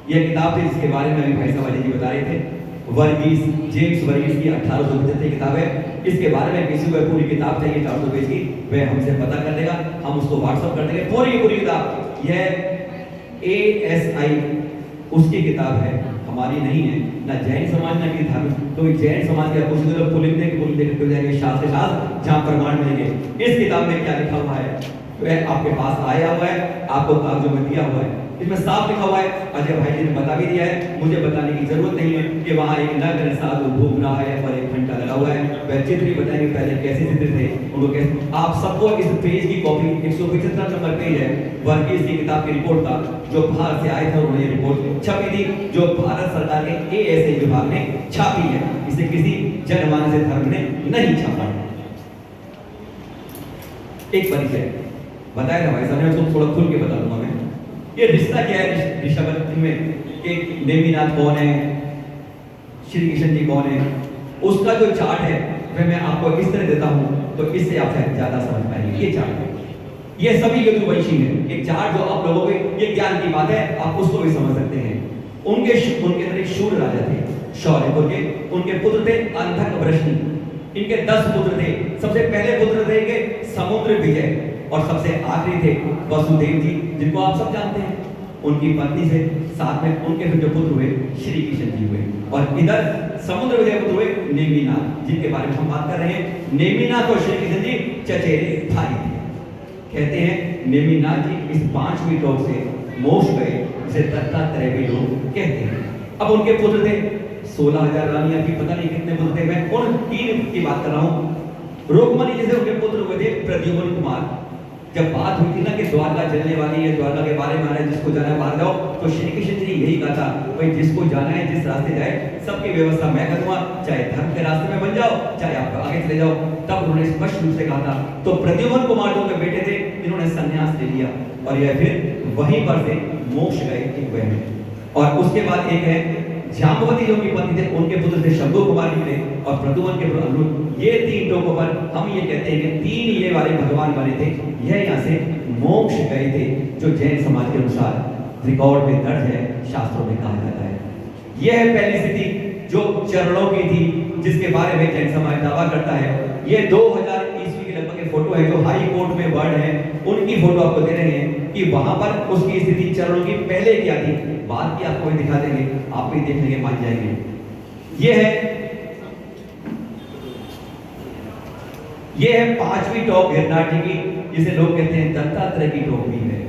यह किताब थी जिसके बारे में अभी भाई साहब जी बता रहे थे, वर्गीस, जेम्स वर्गीस की 1875 किताब है। इसके बारे में किसी को पूरी किताब चाहिए 400 पेज की, वह हमसे पता कर लेगा, हम उसको व्हाट्सएप कर देंगे पूरी किताब। यह ASI उसकी किताब है, हमारी नहीं है, ना जैन समाज ना कि धर्म। तो जैन समाज के कुछ लोग पुलिंग देख जाएंगे शास्त्र जहां प्रमाण मिलेंगे। इस किताब में क्या लिखा हुआ है वह आपके पास आया हुआ है, आपको कागजों में दिया हुआ है। इसमें साफ लिखा हुआ है, अजय भाई जी ने बता भी दिया है, मुझे बताने की जरूरत नहीं है कि वहां एक नग्न साधु घूम रहा है और एक घंटा लगा हुआ है। वह चित्र भी बताएंगे पहले कैसे चित्र थे उनको कैसे। आप सबको इस पेज की कॉपी 175 नंबर पेज है, वर्गीस की किताब की रिपोर्ट का, जो बाहर से आए थे उन्होंने रिपोर्ट छपी थी, जो भारत सरकार के ASI विभाग ने छापी है। इसे किसी जनमानस धर्म ने नहीं छापा है। एक परिचय बताया था भाई साहब ने, उसको थोड़ा खुल के बता दूंगा मैं। ये रिश्ता क्या है ऋषभ में, एक नेमिनाथ कौन है, श्री कृष्ण जी कौन है, उसका जो चार्ट है वह मैं आपको इस तरह देता हूं, तो इससे आप शायद ज्यादा समझ पाएंगे। ये चार्ट है, ये सभी यदुवंशी है, एक चार्ट जो आप लोगों को ये ज्ञान की बात है, आप उसको भी समझ सकते हैं। उनके अंदर एक शूर राजा थे, शौर्यपुर के, उनके पुत्र थे अंधक वृष्णि, इनके 10 पुत्र थे। सबसे पहले पुत्र थे इनके समुद्र विजय, और सबसे आखिरी थे वसुदेव जी, जिनको आप सब जानते हैं। उनकी पत्नी से साथ में उनके फिर जो पुत्र हुए श्री कृष्ण जी हुए, और इधर समुद्र विजय पुत्र हुए नेमिनाथ, जिनके बारे में हम बात कर रहे हैं। नेमिनाथ और श्री कृष्ण जी चचेरे भाई थे। कहते हैं नेमिनाथ जी इस 5वीं टोक से मोक्ष गए, जिसे दत्तात्रेय भी लोग कहते हैं। अब उनके पुत्र थे 16,000 रानियां थी, पता नहीं कितने पुत्र थे, मैं उन 3 की बात कर रहा हूं। रुक्मणी जैसे उनके पुत्र हुए थे प्रद्युम्न कुमार। जब बात हुई थी ना कि द्वारका चलने वाली है, द्वारका के बारे में आ रहा है, जिसको जाना है बाहर जाओ, तो श्री कृष्ण जी ने यही कहा था, भाई जिसको जाना है जिस रास्ते जाए सबकी व्यवस्था मैं करूंगा, चाहे धर्म के रास्ते में बन जाओ, चाहे आप आगे चले जाओ। तब उन्होंने स्पष्ट रूप से कहा था। तो प्रद्युम्न कुमार जो उनके बेटे थे, इन्होंने संन्यास ले लिया, और यह फिर वहीं पर से मोक्ष गए एक वे में। और उसके बाद एक है जाम्बवती जो उनकी पत्नी थे, उनके पुत्र थे शंभु कुमार जी थे, और प्रद्युम्न के पुत्र अनिरुद्ध। ये 3 टोकों पर हम ये कहते हैं कि 3 ये वाले भगवान बने थे, यह यहाँ से मोक्ष गए थे, जो जैन समाज के अनुसार रिकॉर्ड में दर्ज है, शास्त्रों में कहा जाता है। यह है पहली स्थिति जो चरणों की थी, जिसके बारे में जैन समाज दावा करता है। ये 2000 ईस्वी के लगभग फोटो है, जो हाई कोर्ट में वर्ड है, उनकी फोटो आपको दे रहे हैं कि वहां पर उसकी स्थिति चरणों की पहले क्या थी, बाद की आपको दिखा देंगे, आप भी देखने के मान जाएंगे। ये है 5वीं टॉप गिरनार जी की, जिसे लोग कहते हैं दत्तात्रेय की टॉप भी है।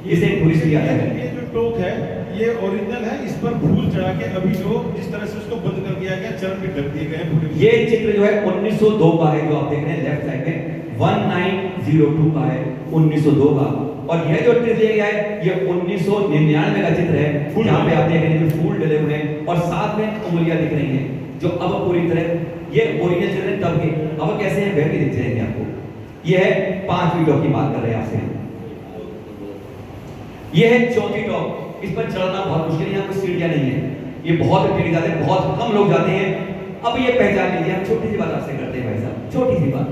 इसे टूरिस्ट भी आता है। ये जो टोक है ये ओरिजिनल है, इस पर फूल चढ़ा के अभी जो जिस तरह से उसको बंद कर दिया गया, चरण भी ढक दिए गए हैं पूरे। ये चित्र जो है 1902 का है, जो आप देख रहे हैं लेफ्ट साइड में 1902 का है, 1902 का। और यह जो चित्र लिया गया है ये 1999 का चित्र है, जहाँ पे आप देख रहे हैं फूल डले हुए हैं और साथ में उंगलियां दिख रही हैं, जो अब पूरी तरह ये ओरिजिनल चित्र है तब के, अब कैसे हैं वह भी दिख जाएंगे आपको। यह है 5वीं टॉप की बात कर रहे हैं आपसे। यह है 4थी टॉप, इस पर चढ़ना बहुत मुश्किल है, यहाँ कोई सीढ़ियां नहीं है, ये बहुत टेढ़ी जाते हैं, बहुत कम लोग जाते हैं। अब ये पहचान लीजिए, हम छोटी सी बात आपसे करते हैं भाई साहब, छोटी सी बात।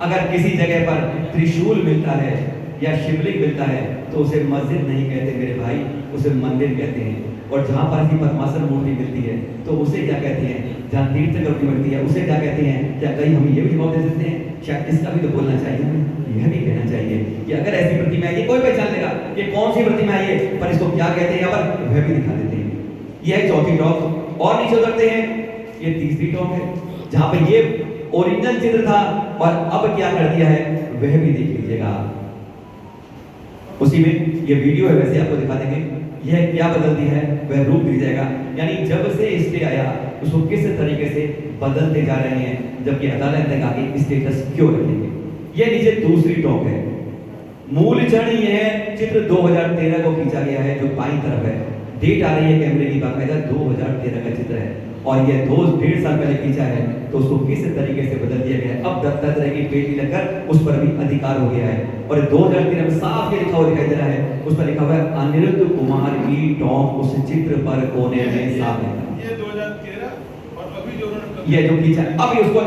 अगर किसी जगह पर त्रिशूल मिलता है या शिवलिंग मिलता है तो उसे मस्जिद नहीं कहते मेरे भाई, उसे मंदिर कहते हैं। और जहां पर ऐसी पद्मासन मूर्ति मिलती है तो उसे क्या कहते हैं, जहां तीर्थ मूर्ति मिलती है उसे क्या कहते हैं। क्या कहीं हम ये भी जवाब दे सकते हैं, शायद इसका भी तो बोलना चाहिए, हमें यह भी कहना चाहिए कि अगर ऐसी प्रतिमा है, ये कोई पहचान लेगा ये कौन सी प्रतिमा है, ये पर इसको क्या कहते हैं यहाँ पर वह भी दिखा देते हैं। यह है 4थी टॉप। और नीचे उतरते हैं, ये 3री टॉप है, जहां पर ये ओरिजिनल चित्र था और अब क्या कर दिया है वह भी देख लीजिएगा। उसी में ये वीडियो है, वैसे आपको दिखा देंगे यह क्या बदल दिया है वह रूप दिख जाएगा। यानी जब से स्टे आया उसको किस तरीके से बदलते जा रहे हैं, जबकि अदालत ने कहा कि स्टेटस क्यों रखेंगे। यह नीचे 2री टॉप है। मूल चरण ये है, चित्र 2013 को खींचा गया है, जो बाईं तरफ है, डेट आ रही है कैमरे की बाकायदा 2013 का चित्र है, और यह 2-1.5 साल पहले खींचा है, तो उसको किस तरीके से बदल दिया गया है। अब दत्तात्रेय की पेटी लगकर उस पर भी अधिकार हो गया है, और 2013 में साफ ये लिखा हुआ दिखाई दे रहा है, उस पर लिखा हुआ है अनिरुद्ध कुमार की टॉप उस चित्र पर कोने में साफ लिखा है। ये 2013 और अभी जो उन्होंने ये जो खींचा अभी उसको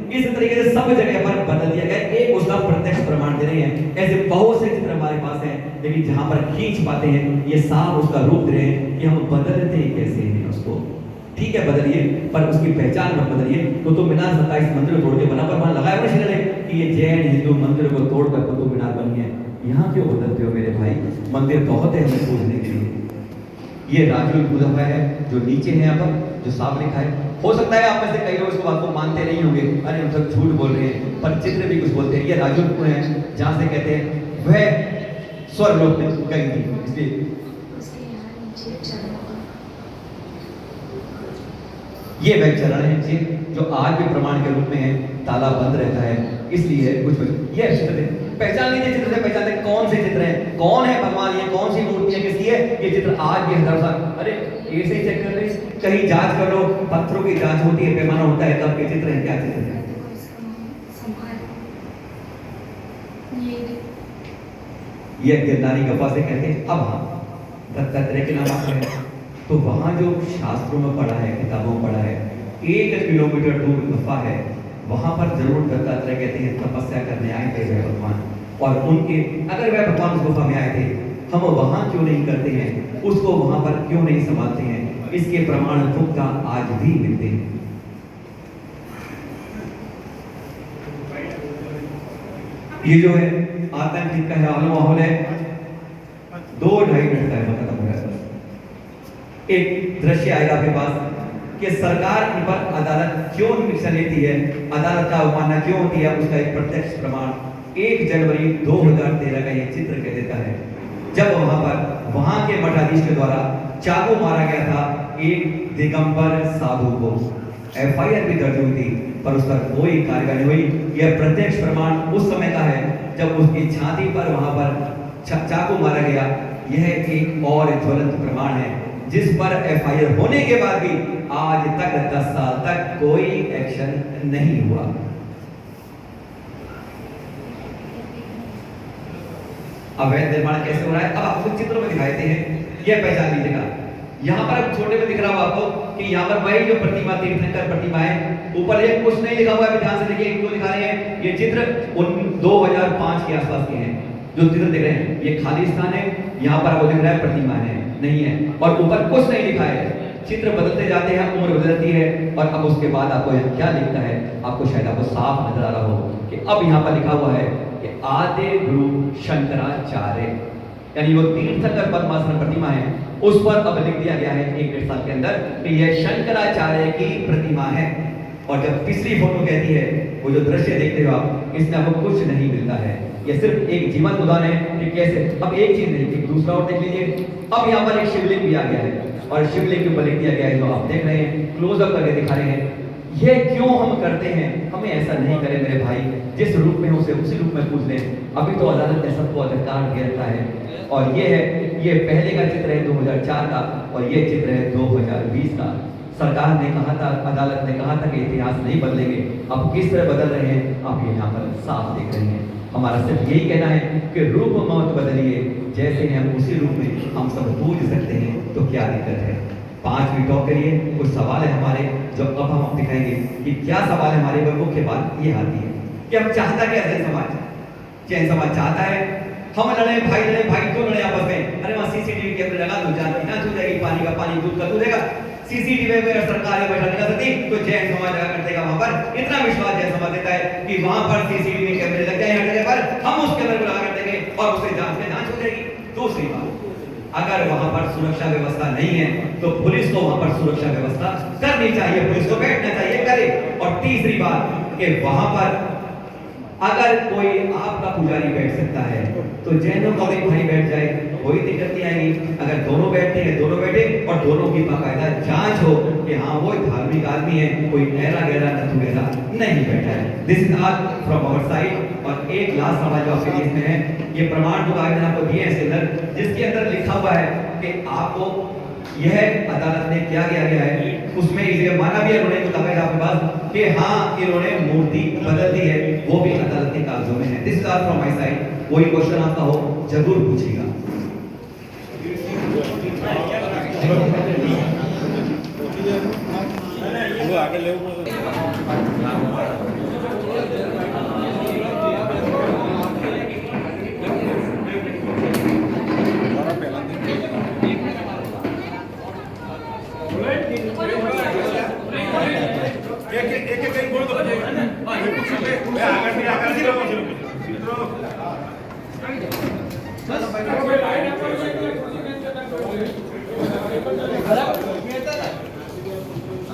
इस तरीके से सब जगह पर बदल दिया गया। एक उसका प्रत्यक्ष प्रमाण दे रहे हैं, ऐसे बहुत से चित्र हमारे पास हैं, लेकिन जहां पर खींच पाते हैं ये साफ उसका रूप दे रहे हैं कि हम बदलते कैसे हैं उसको। ठीक है बदलिए, पर उसकी पहचान मत बदलिए। कुतुब मीनार 27 मंदिर तोड़ के बना, पर वहां लगाया हुआ शिलालेख कि ये जैन हिंदू मंदिर को तोड़कर कुतुब मीनार बनी है। यहाँ क्यों बदलते हो मेरे भाई, मंदिर बहुत है हमें पूजने के लिए। ये राजुल खुदाफा है जो नीचे है, यहाँ पर जो साफ लिखा है। हो सकता है आप में से कई लोग इसको बात को मानते नहीं होंगे, अरे हम सब झूठ बोल रहे हैं, पर चित्र भी कुछ बोलते हैं। ये राजुल है जहाँ से कहते हैं वह स्वर्गलोक में गई थी, इसलिए ये वह चरण है जो आज भी प्रमाण के रूप में है, ताला बंद रहता है, इसलिए कुछ ये चित्र पहचान लीजिए। चित्र से पहचानते कौन से चित्र हैं, कौन है भगवान, ये कौन सी मूर्ति है, किसकी है। ये चित्र आज भी 1000 साल, अरे ऐसे ही चेक कर ले, कहीं जांच कर लो, पत्थरों की जांच होती है, पैमाना होता है, तब के चित्र हैं, क्या चित्र है। ये गिरनारी गुफा से कहते हैं। अब हाँ, दत्तात्रेय के नाम आता है तो वहाँ जो शास्त्रों में पढ़ा है, किताबों में पढ़ा है, 1 किलोमीटर दूर गुफा है, वहाँ पर जरूर दत्तात्रेय कहते हैं तपस्या करने आए थे वह भगवान, और उनके अगर वह भगवान उस गुफा में आए थे, हम वहाँ क्यों नहीं करते हैं, उसको वहाँ पर क्यों नहीं संभालते हैं, इसके प्रमाण पुख्ता आज भी मिलते हैं। ये जो है आतंक का माहौल है, 2-2.5 मिनट का है, खत्म हो गया। एक दृश्य आएगा आपके पास कि सरकार इन पर अदालत क्यों एक्शन लेती है, अदालत का अवमानना क्यों होती है, उसका एक प्रत्यक्ष प्रमाण 1 जनवरी 2013 का ये चित्र कह देता है, जब वहां के मठाधीश के द्वारा चाकू मारा गया था एक दिगंबर साधु को। एफआईआर भी दर्ज हुई थी पर उस पर कोई कार्रवाई नहीं हुई। यह प्रत्यक्ष प्रमाण उस समय का है जब उसकी छाती पर वहां पर चाकू मारा गया। यह एक और ज्वलंत प्रमाण है जिस पर एफआईआर होने के बाद भी आज तक 10 साल तक कोई एक्शन नहीं हुआ। अवैध निर्माण कैसे हो रहा है, अब आपको चित्रों में दिखाते हैं, यह पहचान लीजिएगा। यहाँ पर छोटे में दिख रहा हो आपको कि यहाँ पर वही जो प्रतिमा, तीर्थंकर प्रतिमा है, ऊपर एक कुछ नहीं लिखा हुआ है, ध्यान से देखिए क्यों दिखा रहे हैं। ये चित्र 2005 के आसपास के हैं जो चित्र देख रहे हैं, ये खाली स्थान है, यहाँ पर आपको दिख रहा है प्रतिमा है नहीं है, और ऊपर कुछ नहीं लिखा है। चित्र बदलते जाते हैं, उम्र बदलती है, और अब उसके बाद आपको यहाँ क्या लिखता है, आपको शायद आपको साफ नजर आ रहा हो कि अब यहाँ पर लिखा हुआ है कि आद्य गुरु शंकराचार्य, यानी वो तीर्थंकर पद्मासन प्रतिमा है, उस पर अब लिख दिया गया है 1-1.5 साल के अंदर कि यह शंकराचार्य की प्रतिमा है। और जब तीसरी फोटो कहती है, वो जो दृश्य देखते हो आप, इसमें आपको कुछ नहीं मिलता है, यह सिर्फ एक जीवंत उदाहरण है कि कैसे। अब एक चीज नहीं, एक दूसरा और देख लीजिए। अब यहाँ पर एक शिवलिंग भी आ गया है, और शिवलिंग के ऊपर लिख दिया गया है, जो आप देख रहे हैं, क्लोजअप करके दिखा रहे हैं। ये क्यों हम करते हैं, हमें ऐसा नहीं करें मेरे भाई, जिस रूप में उसे उसी रूप में पूज लें। अभी तो अदालत ने सबको अधिकार दे रखा है, और ये है, ये पहले का चित्र है 2004 का, और ये चित्र है 2020 का। सरकार ने कहा था, अदालत ने कहा था कि इतिहास नहीं बदलेंगे, अब किस तरह बदल रहे हैं आप ये यहाँ पर साफ देख रहे हैं। हमारा सिर्फ यही कहना है कि रूप मत बदलिए, जैसे हम उसी रूप में हम सब पूज सकते हैं, तो क्या दिक्कत है। 5 मिनट टॉक करिए, कुछ सवाल है हमारे जो अब हम दिखाएंगे कि क्या सवाल है हमारे। मुख्य बात ये आती है कि हम चाहता क्या जैन समाज, जैन समाज चाहता है हम लड़े भाई क्यों लड़े आपस में। अरे वहाँ सीसीटीवी कैमरे लगा दो, जान की ना छू जाएगी, पानी का पानी, दूध का दूध देगा। सीसीटीवी में सरकार बैठा नहीं कर सकती, तो जैन समाज लगा कर देगा। वहां पर इतना विश्वास जैन समाज देता है कि वहां पर सीसीटीवी कैमरे लग जाए हर जगह पर, हम उस कैमरे को लगा कर देंगे और उससे जांच हो जाएगी। दूसरी बात, अगर वहां पर सुरक्षा व्यवस्था नहीं है तो पुलिस को वहां पर सुरक्षा व्यवस्था करनी चाहिए, पुलिस को बैठना चाहिए, करे। और तीसरी बात कि वहां पर अगर कोई आपका पुजारी बैठ सकता है तो जैनों का भी भाई बैठ जाए, कोई दिक्कत नहीं आएगी। अगर दोनों बैठते हैं, दोनों बैठे, और दोनों की बाकायदा जांच हो कि हाँ वो धार्मिक आदमी है, कोई ऐरा गहरा नथु गहरा नहीं बैठा है। This is all from our side. और एक लास्ट सवाल जो आपके लिए है, ये प्रमाण जो कागज आपको दिए हैं इसके अंदर, जिसके अंदर लिखा हुआ है कि आपको यह अदालत ने क्या किया गया है, उसमें इसे माना भी है उन्होंने जो कागज आपके पास कि हाँ इन्होंने मूर्ति बदल दी है, वो भी अदालत के कागजों में है। This is all from my side. कोई क्वेश्चन आपका हो जरूर पूछिएगा।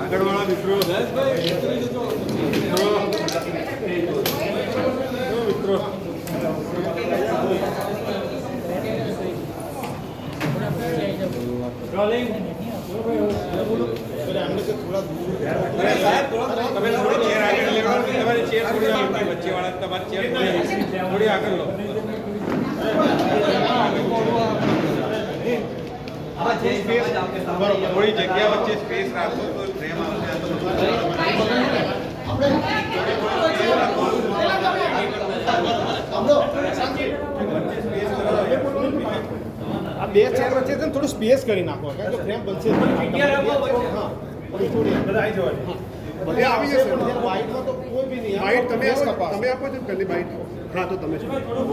આગળ વાળા મિત્રો મિત્રો થોડી આગળ લો। थोड़ी जगह वच्चे स्पेस રાખો તો ફ્રેમ આવશે। આ બે ચેર વચ્ચે છે ને થોડું સ્પેસ કરી નાખો કારણ કે ફ્રેમ બનશે હા થોડી થોડી બધા આવી જવા દે. બધા આવી જશે વાઇટમાં તો કોઈ બી નહીં બાઈટ તમે તમે આપો છો પહેલી બાઈટ હા તો તમે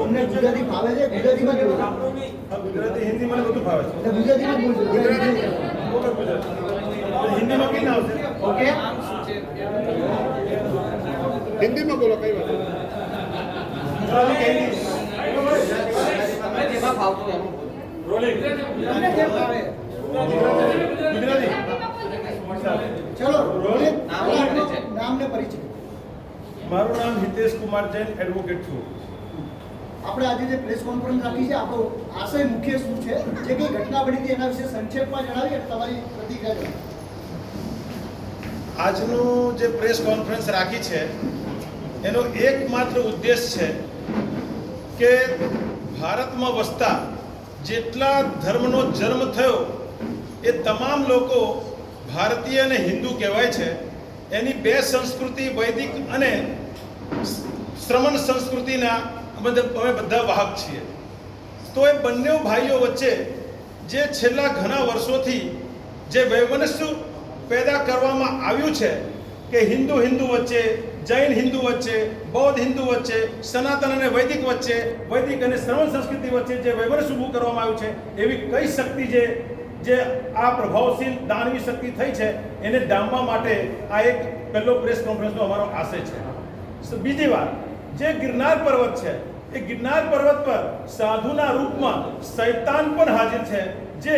અમને ગુજરાતી ફાવે છે ગુજરાતીમાં જ બોલો ગુજરાતી હિન્દી મને બધું ફાવે છે. એટલે ગુજરાતીમાં જ બોલજો ગુજરાતી વગર ગુજરાતી. હિન્દીમાં કઈ ના આવશે. ઓકે હિન્દીમાં બોલો કઈ વાત નહીં. ગુજરાતી કે હિન્દી? જેમાં ફાવતું હોય એમાં રોલિંગ. તમને જેમ ફાવે ગુજરાતી. ચલો રોલિંગ નામ ને પરિચય. નામ ને પરિચય મારું નામ હિતેશ કુમાર જૈન, એડવોકેટ છું. આપણે આજે જે પ્રેસ કોન્ફરન્સ રાખી છે આપણો આશય મુખ્ય શું છે જે કઈ ઘટના બની હતી એના વિશે સંક્ષેપમાં જણાવીએ તમારી પ્રતિક્રિયા જણાવો. આજનું જે પ્રેસ કોન્ફરન્સ રાખી છે એનો એકમાત્ર ઉદ્દેશ છે કે ભારતમાં વસતા જેટલા ધર્મનો જન્મ થયો એ તમામ લોકો ભારતીય અને હિન્દુ કહેવાય છે. એની બે સંસ્કૃતિ વૈદિક અને શ્રમણ સંસ્કૃતિના અમે બધા વાહક છીએ. તો એ બંને ભાઈઓ વચ્ચે જે છેલ્લા ઘણા વર્ષોથી જે વૈમનસ્ય પેદા કરવામાં આવ્યું છે કે હિન્દુ વચ્ચે, જૈન હિન્દુ વચ્ચે, બૌદ્ધ હિન્દુ વચ્ચે, સનાતન અને વૈદિક વચ્ચે, વૈદિક અને શ્રવણ સંસ્કૃતિ વચ્ચે જે વૈમનસ્ય ઊભું કરવામાં આવ્યું છે એવી કઈ શક્તિ જે આ પ્રભાવશીલ દાનવી શક્તિ થઈ છે એને ડામવા માટે આ એક પહેલો પ્રેસ કોન્ફરન્સનો અમારો આશય છે. બીજી વાત, જે ગિરનાર પર્વત છે એ ગિરનાર પર્વત પર સાધુના રૂપમાં શૈતાન પણ હાજર છે. જે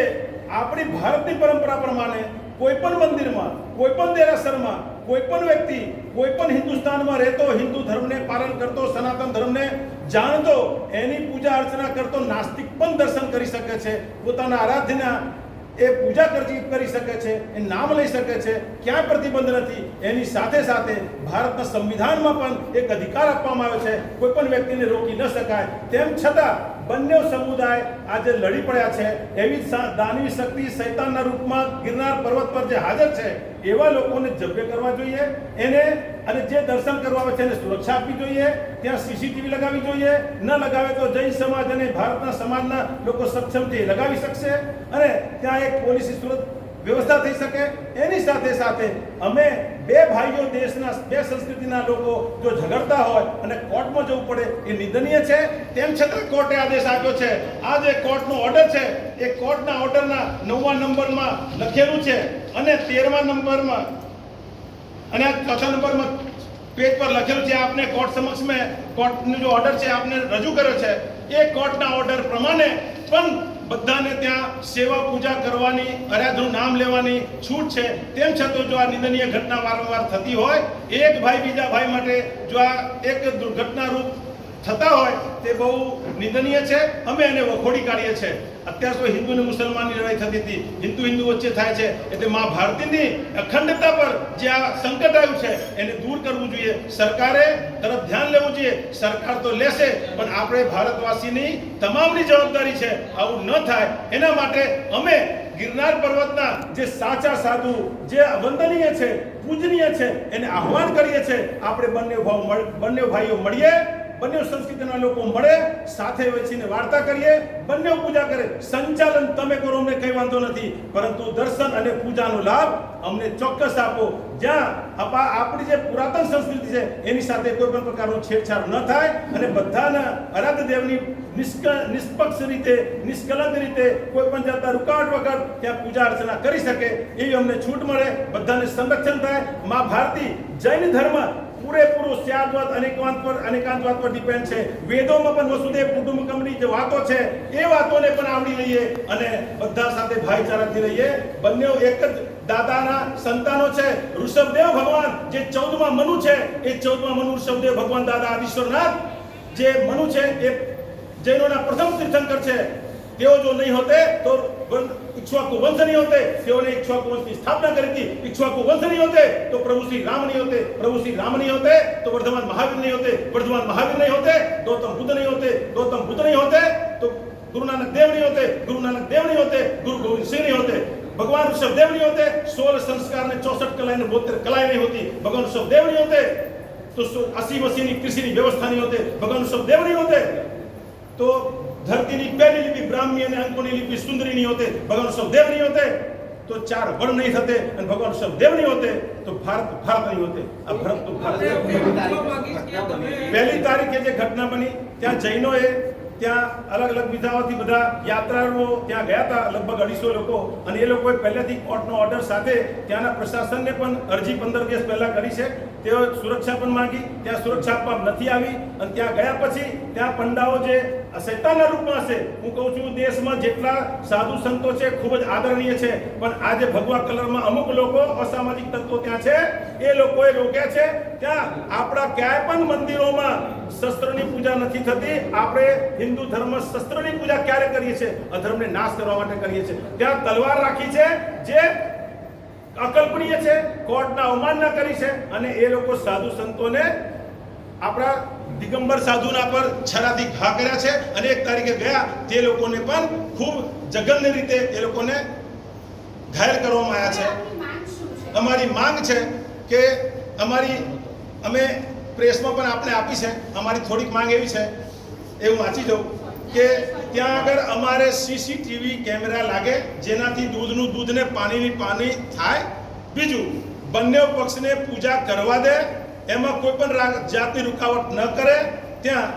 આપણી ભારતની પરંપરા પ્રમાણે કોઈ પણ મંદિરમાં, કોઈ પણ દેરાસરમાં, કોઈ પણ વ્યક્તિ, કોઈ પણ હિન્દુસ્તાનમાં રહેતો, હિન્દુ ધર્મને પાલન કરતો, સનાતન ધર્મને જાણતો, એની પૂજા અર્ચના કરતો નાસ્તિક પણ દર્શન કરી શકે છે. પોતાના આરાધ્યના એ પૂજા કરી શકે છે, એ નામ લઈ શકે છે, ક્યાંય પ્રતિબંધ નથી. એની સાથે સાથે ભારતના સંવિધાનમાં પણ એક અધિકાર આપવામાં આવ્યો છે, કોઈ પણ વ્યક્તિને રોકી ન શકાય. તેમ છતાં બંને સમુદાય આજે લડી પડ્યા છે. એવી દાનવી શક્તિ શૈતાનના રૂપમાં ગિરનાર પર્વત પર જે હાજર છે એવા લોકોને જબ્બે કરવા જોઈએ. એને અને જે દર્શન કરવા આવે છે એને સુરક્ષા આપવી જોઈએ. ત્યાં સીસીટીવી લગાવવી જોઈએ. ન લગાવે તો જૈન સમાજ અને ભારતના સમાજના લોકો સક્ષમથી લગાવી શકશે અને ત્યાં એક પોલીસની વ્યવસ્થા થઈ શકે. એની સાથે સાથે અમે બે ભાઈઓ દેશના, બે સંસ્કૃતિના લોકો જો ઝઘડતા હોય અને કોર્ટમાં જવું પડે એ નિંદનીય છે. તેમ છતાં કોર્ટે આદેશ આપ્યો છે. આ જે કોર્ટનો ઓર્ડર છે એ કોર્ટના ઓર્ડરના 9મા નંબરમાં લખેલું છે અને 13મા નંબરમાં અને 4થા નંબરમાં પેજ પર લખેલું છે. આપને કોર્ટ સમક્ષ મેં કોર્ટનો જો ઓર્ડર છે આપને રજૂ કર્યો છે. એ કોર્ટના ઓર્ડર પ્રમાણે પણ બધાને ત્યાં સેવા પૂજા કરવાની, આરાધનું નામ લેવાની છૂટ છે. તેમ છતાં જો આ નિંદનીય ઘટના વારંવાર થતી હોય, એક ભાઈ બીજા ભાઈ માટે જો આ એક દુર્ઘટના રૂપ થતા હોય તે બહુ નિંદનીય છે. અમે એને વખોડી કાઢીએ છીએ. અત્યાર સુધી હિન્દુ અને મુસલમાનની લડાઈ થતી હતી, હિન્દુ વચ્ચે થાય છે. એટલે મા ભારતીની અખંડતા પર જે આ સંકટ આવ્યું છે એને દૂર કરવું જોઈએ. સરકારે તરફ ધ્યાન લેવું જોઈએ. સરકાર તો લેશે પણ આપણે ભારતવાસીની તમામની જવાબદારી છે આવું ન થાય. એના માટે અમે ગિરનાર પર્વતના જે સાચા સાધુ, જે વંદનીય છે, પૂજનીય છે, એને આહ્વાન કરીએ છીએ. આપણે બંને ભાઈઓ મળીએ, બંને સંસ્કૃતિના લોકો મળે, સાથે બેસીને વાર્તા કરીએ, બંને પૂજા કરે. સંચાલન તમે કરો, અમને કઈ વાંધો નથી, પરંતુ દર્શન અને પૂજાનો લાભ અમને ચોક્કસ આપો. જ્યાં આપણી જે પુરાતન સંસ્કૃતિ છે એની સાથે કોઈ પણ પ્રકારનો છેડછાડ ન થાય અને બધાના આરાધ્ય દેવની નિષ્પક્ષ રીતે, નિષ્કલંક રીતે, કોઈ પણ જાતના રૂકાવટ વગર ત્યાં પૂજા અર્ચના કરી શકે એવી અમને છૂટ મળે. બધાને સંરક્ષણ થાય. મા ભારતી જૈન ધર્મ પૂરેપૂરો સ્યાદવાદ અનેકાંતવાદ પર ડિપેન્ડ છે. વેદોમાં પણ વસુદેવ કુટુંબકમની જે વાતો છે એ વાતોને પણ આવડી લઈએ અને બધા સાથે ભાઈચારાથી રહીએ. બંને એક જ દાદાના સંતાનો છે. ઋષભદેવ ભગવાન જે 14મા મનુ છે, એ 14મા મનુ ઋષભદેવ ભગવાન દાદા આદિશ્વરનાથ જે મનુ છે એ જૈનોના પ્રથમ તીર્થંકર છે. તેઓ જો નહીં હોતે તો इक्ष्वाकु वंश नहीं होते, તેઓને इक्ष्वाकु वंश की स्थापना करी थी. इक्ष्वाकु वंश नहीं होते तो प्रभु श्री राम नहीं होते, प्रभु श्री राम नहीं होते तो वर्धमान महावीर नहीं होते, वर्धमान महावीर नहीं होते गौतम बुद्ध नहीं होते, गौतम बुद्ध नहीं होते तो गुरु नानक देव नहीं होते, गुरु नानक देव नहीं होते, गुरु गोविंद सिंह नहीं होते, भगवान ऋषभदेव नहीं होते, 16 संस्कार ने 64 कलाएं ने 72 कलाएं नहीं होती, भगवान ऋषभदेव नहीं होते तो 80 कृषि व्यवस्था नहीं होते, भगवान शब्देव नहीं होते, तो धरती की पहली लिपि ब्राह्मी અને અંકોની लिपि सुंदरी नहीं होते, भगवान शब्देव नहीं होते, तो 4 वर्ण नहीं થતે અને ભગવાન શબ્દેવ नहीं होते, तो भारत नहीं होते। अब भारत तो भारत पहली तारीखे જે ઘટના બની ત્યાં જૈનોએ ત્યાં અલગ અલગ વિધાઓથી બધા યાત્રાળુઓ ત્યાં ગયા હતા, લગભગ 250 લોકો, અને એ લોકોએ પહેલેથી કોર્ટનો ઓર્ડર સાથે ત્યાંના પ્રશાસનને પણ અરજી 15 દિવસ પહેલા કરી છે। તેઓ સુરક્ષા પણ માંગી, ત્યાં સુરક્ષા આપવામાં નથી આવી, અને ત્યાં ગયા પછી ત્યાં પંડાઓ જે શૈતાનના રૂપમાં છે, હું કહું છું દેશમાં જેટલા સાધુ સંતો છે ખૂબ જ આદરણીય છે, પણ આજે ભગવા કલરમાં અમુક લોકો અસામાજિક તત્વો ત્યાં છે, એ લોકોએ રોક્યા છે। ત્યાં આપણા ક્યાંય પણ મંદિરોમાં શસ્ત્રની પૂજા નથી થતી। આપણે હિન્દુ ધર્મ શસ્ત્રની પૂજા ક્યારે કરીએ છીએ? અધર્મને નાશ કરવા માટે કરીએ છીએ। ત્યાં તલવાર રાખી છે જે અકલ્પનીય છે, કોર્ટના અવમાનના કરી છે, અને એ લોકો સાધુ સંતોને આપણા દિગંબર સાધુના પર છરાથી ઘા કર્યા છે, અને 1 તારીખે ગયા તે લોકોને પણ ખૂબ જઘન્ય રીતે એ લોકોને ઘાયલ કરવામાં આવ્યા છે। અમારી માંગ છે કે અમે પ્રેસમાં પણ આપણે આપી છે, અમારી થોડીક માંગ એવી છે, એ હું વાંચી દઉં કે ત્યાં આગળ અમારે CCTV કેમેરા લાગે જેનાથી દૂધનું દૂધ ને પાણીની પાણી થાય। બીજું, બંને પક્ષને પૂજા કરવા દે, એમાં કોઈ પણ જાતની રૂકાવટ ન કરે। ત્યાં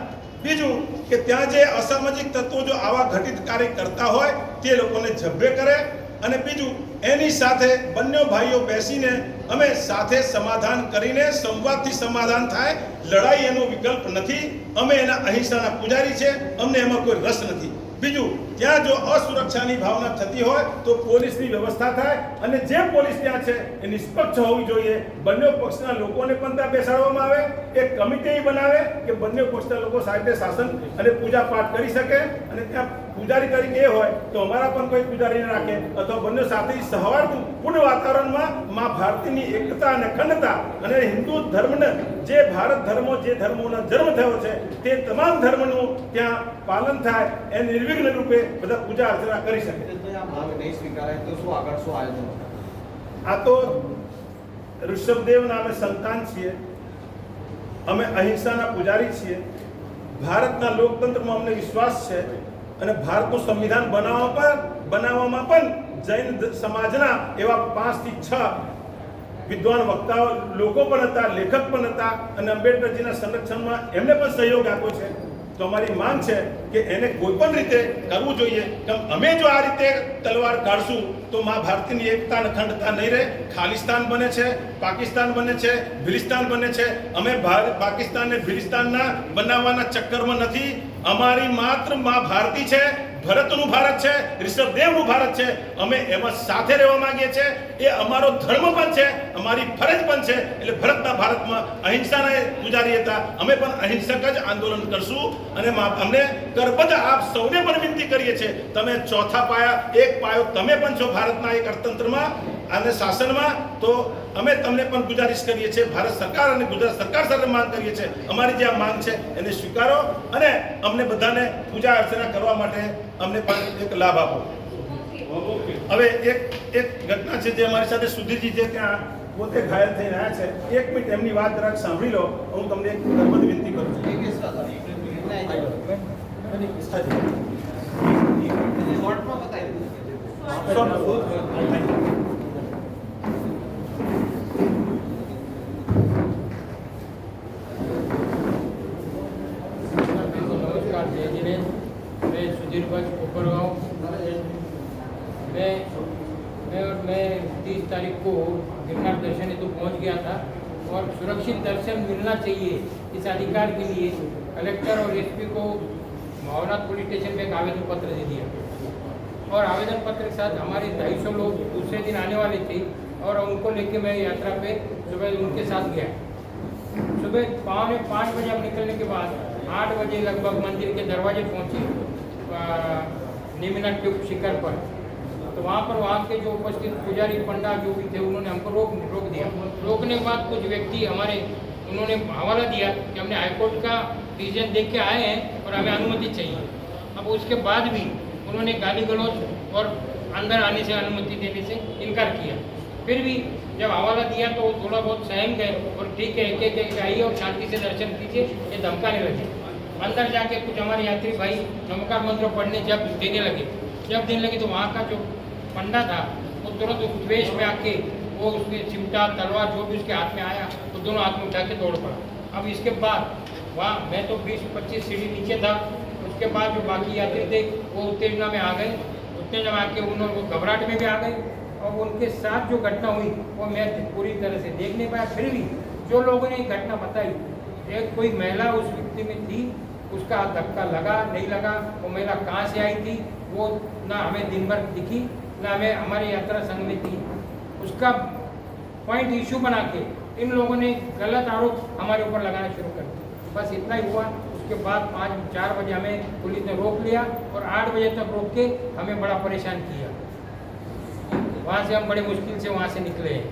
બીજું કે ત્યાં જે અસામાજિક તત્વો જો આવા ઘટિત કાર્ય કરતા હોય તે લોકોને જબ્બે કરે, અને બીજું એની સાથે બંને ભાઈઓ બેસીને અમે સાથે સમાધાન કરીને સંવાદથી સમાધાન થાય। લડાઈ એનો વિકલ્પ નથી, અમે એના અહિંસાના પૂજારી છે, અમને એમાં કોઈ રસ નથી। બીજું, ત્યાં જો અસુરક્ષાની ભાવના થતી હોય તો પોલીસની વ્યવસ્થા થાય, અને જે પોલીસ ત્યાં છે એ નિષ્પક્ષ હોવી જોઈએ। બંને પક્ષના લોકોને પણ ત્યાં બેસાડવામાં આવે, એક કમિટી બનાવે કે બંને પક્ષના લોકો સાથે શાસન અને પૂજા પાઠ કરી શકે, અને ત્યાં પૂજારી તરીકે એ હોય તો અમારા પણ કોઈ પૂજારીને રાખે, અથવા બંને સાથે સહવારપૂર્ણ વાતાવરણમાં મા ભારતીની એકતા અને અખંડતા અને હિન્દુ ધર્મને જે ભારત ધર્મો જે ધર્મોનો જન્મ થયો છે તે તમામ ધર્મનું ત્યાં પાલન થાય, એ નિર્વિઘ્ન રૂપે બધા પૂજા અર્ચના કરી શકે। આ તો ઋષભદેવના અમે સંતાન છીએ, અમે અહિંસાના પૂજારી છીએ। ભારતના લોકતંત્રમાં અમને વિશ્વાસ છે, અને ભારતનું સંવિધાન બનાવવામાં પણ જૈન સમાજના એવા 5 થી 6 વિદ્વાન વક્તાઓ લોકો પણ હતા, લેખક પણ હતા, અને અંબેડકરજીના સંરક્ષણમાં એમને પણ સહયોગ આપ્યો છે। તો અમારી માંગ છે કે એને કોઈ પણ રીતે કરવું જોઈએ, કેમ અમે જો આ રીતે તલવાર કાઢશું તો મા ભારતીની એકતા અને અખંડતા નહીં રહે। ખાલિસ્તાન બને છે, પાકિસ્તાન બને છે, ભિલિસ્તાન બને છે। અમે પાકિસ્તાનને ભિલિસ્તાનના બનાવવાના ચક્કરમાં નથી, અમારી માત્ર મા ભારતી છે, ભરતનું ભારત છે, ઋષભદેવનું ભારત છે, અમે એમાં સાથે રહેવા માંગીએ છીએ। એ અમારો ધર્મ પણ છે, અમારી ફરજ પણ છે। એટલે ભરતના ભારતમાં અહિંસાના પૂજારી હતા, અમે પણ અહિંસક જ આંદોલન કરશું, અને અમને કરબદ્ધ આપ સૌને પણ વિનંતી કરીએ છીએ, તમે ચોથા પાયા, એક પાયો તમે પણ છો ભારતના એક અર્થતંત્રમાં અને શાસનમાં, તો અમે તમને પણ ગુજારિશ કરીએ છીએ, ભારત સરકાર અને ગુજરાત સરકાર સાથે માંગ કરીએ છીએ, અમારી જે આ માંગ છે એને સ્વીકારો, અને અમને બધાને પૂજા અર્ચના કરવા માટે અમને પણ એક લાભ આપો। હવે એક ઘટના છે જે અમારી સાથે સુધીરજી જે ત્યાં પોતે ઘાયલ થઈ રહ્યા છે, 1 મિનિટ એમની વાત જરાક સાંભળી લો, હું તમને એક કરબદ્ધ વિનંતી કરું છું। मैं सुधीर भाई कोपरगांव, मैं 30 तारीख को गिरनार दर्शन हेतु पहुंच गया था, और सुरक्षित दर्शन मिलना चाहिए इस अधिकार के लिए कलेक्टर और एसपी को भावनाथ पुलिस स्टेशन में एक आवेदन पत्र दे दिया, और आवेदन पत्र के साथ हमारे 250 लोग दूसरे दिन आने वाले थे, और उनको लेके मैं यात्रा पे सुबह उनके साथ गया। सुबह 5:45 बजे हम निकलने के बाद 8 बजे लगभग मंदिर के दरवाजे पहुँचे, नेमिनाथ के शिखर पर। तो वहाँ के जो उपस्थित पुजारी पंडा जो भी थे उन्होंने हमको रोक दिया। रोकने के बाद कुछ व्यक्ति उन्होंने हवाला दिया कि हमने हाईकोर्ट का डिसीजन देख के आए हैं और हमें अनुमति चाहिए। अब उसके बाद भी उन्होंने गाली गलौज और अंदर आने से अनुमति देने से इनकार किया। फिर भी जब हवाला दिया तो वो थोड़ा बहुत सहम गए और ठीक है एक आइए और शांति से दर्शन कीजिए, ये धमकाने लगे। अंदर जाके कुछ हमारे यात्री भाई नमस्कार मंत्र पढ़ने जब देने लगे तो वहाँ का जो पंडा था वो तुरंत द्वेष में आके वो उसने चिमटा तलवार जो भी उसके हाथ में आया तो दोनों हाथ में उठा के दौड़ पड़ा। अब इसके बाद वहाँ मैं तो 20-25 सीढ़ी नीचे था, उसके बाद जो बाकी यात्री थे वो उत्तेजना में आ गए, उत्तेजना में आके उन्होंने घबराहट में भी आ गए और उनके साथ जो घटना हुई वो मैं पूरी तरह से देख नहीं पाया। फिर भी जो लोगों ने घटना बताई, एक कोई महिला उस व्यक्ति में थी, उसका धक्का लगा नहीं लगा, वो महिला कहाँ से आई थी वो ना हमें दिन भर दिखी ना हमें हमारे यात्रा संघ में थी। उसका पॉइंट इशू बना के इन लोगों ने गलत आरोप हमारे ऊपर लगाना शुरू कर दिया। बस इतना ही हुआ। उसके बाद 4 बजे हमें पुलिस ने रोक लिया और 8 बजे तक रोक के हमें बड़ा परेशान किया। वहाँ से हम बड़े मुश्किल से वहाँ से निकले हैं।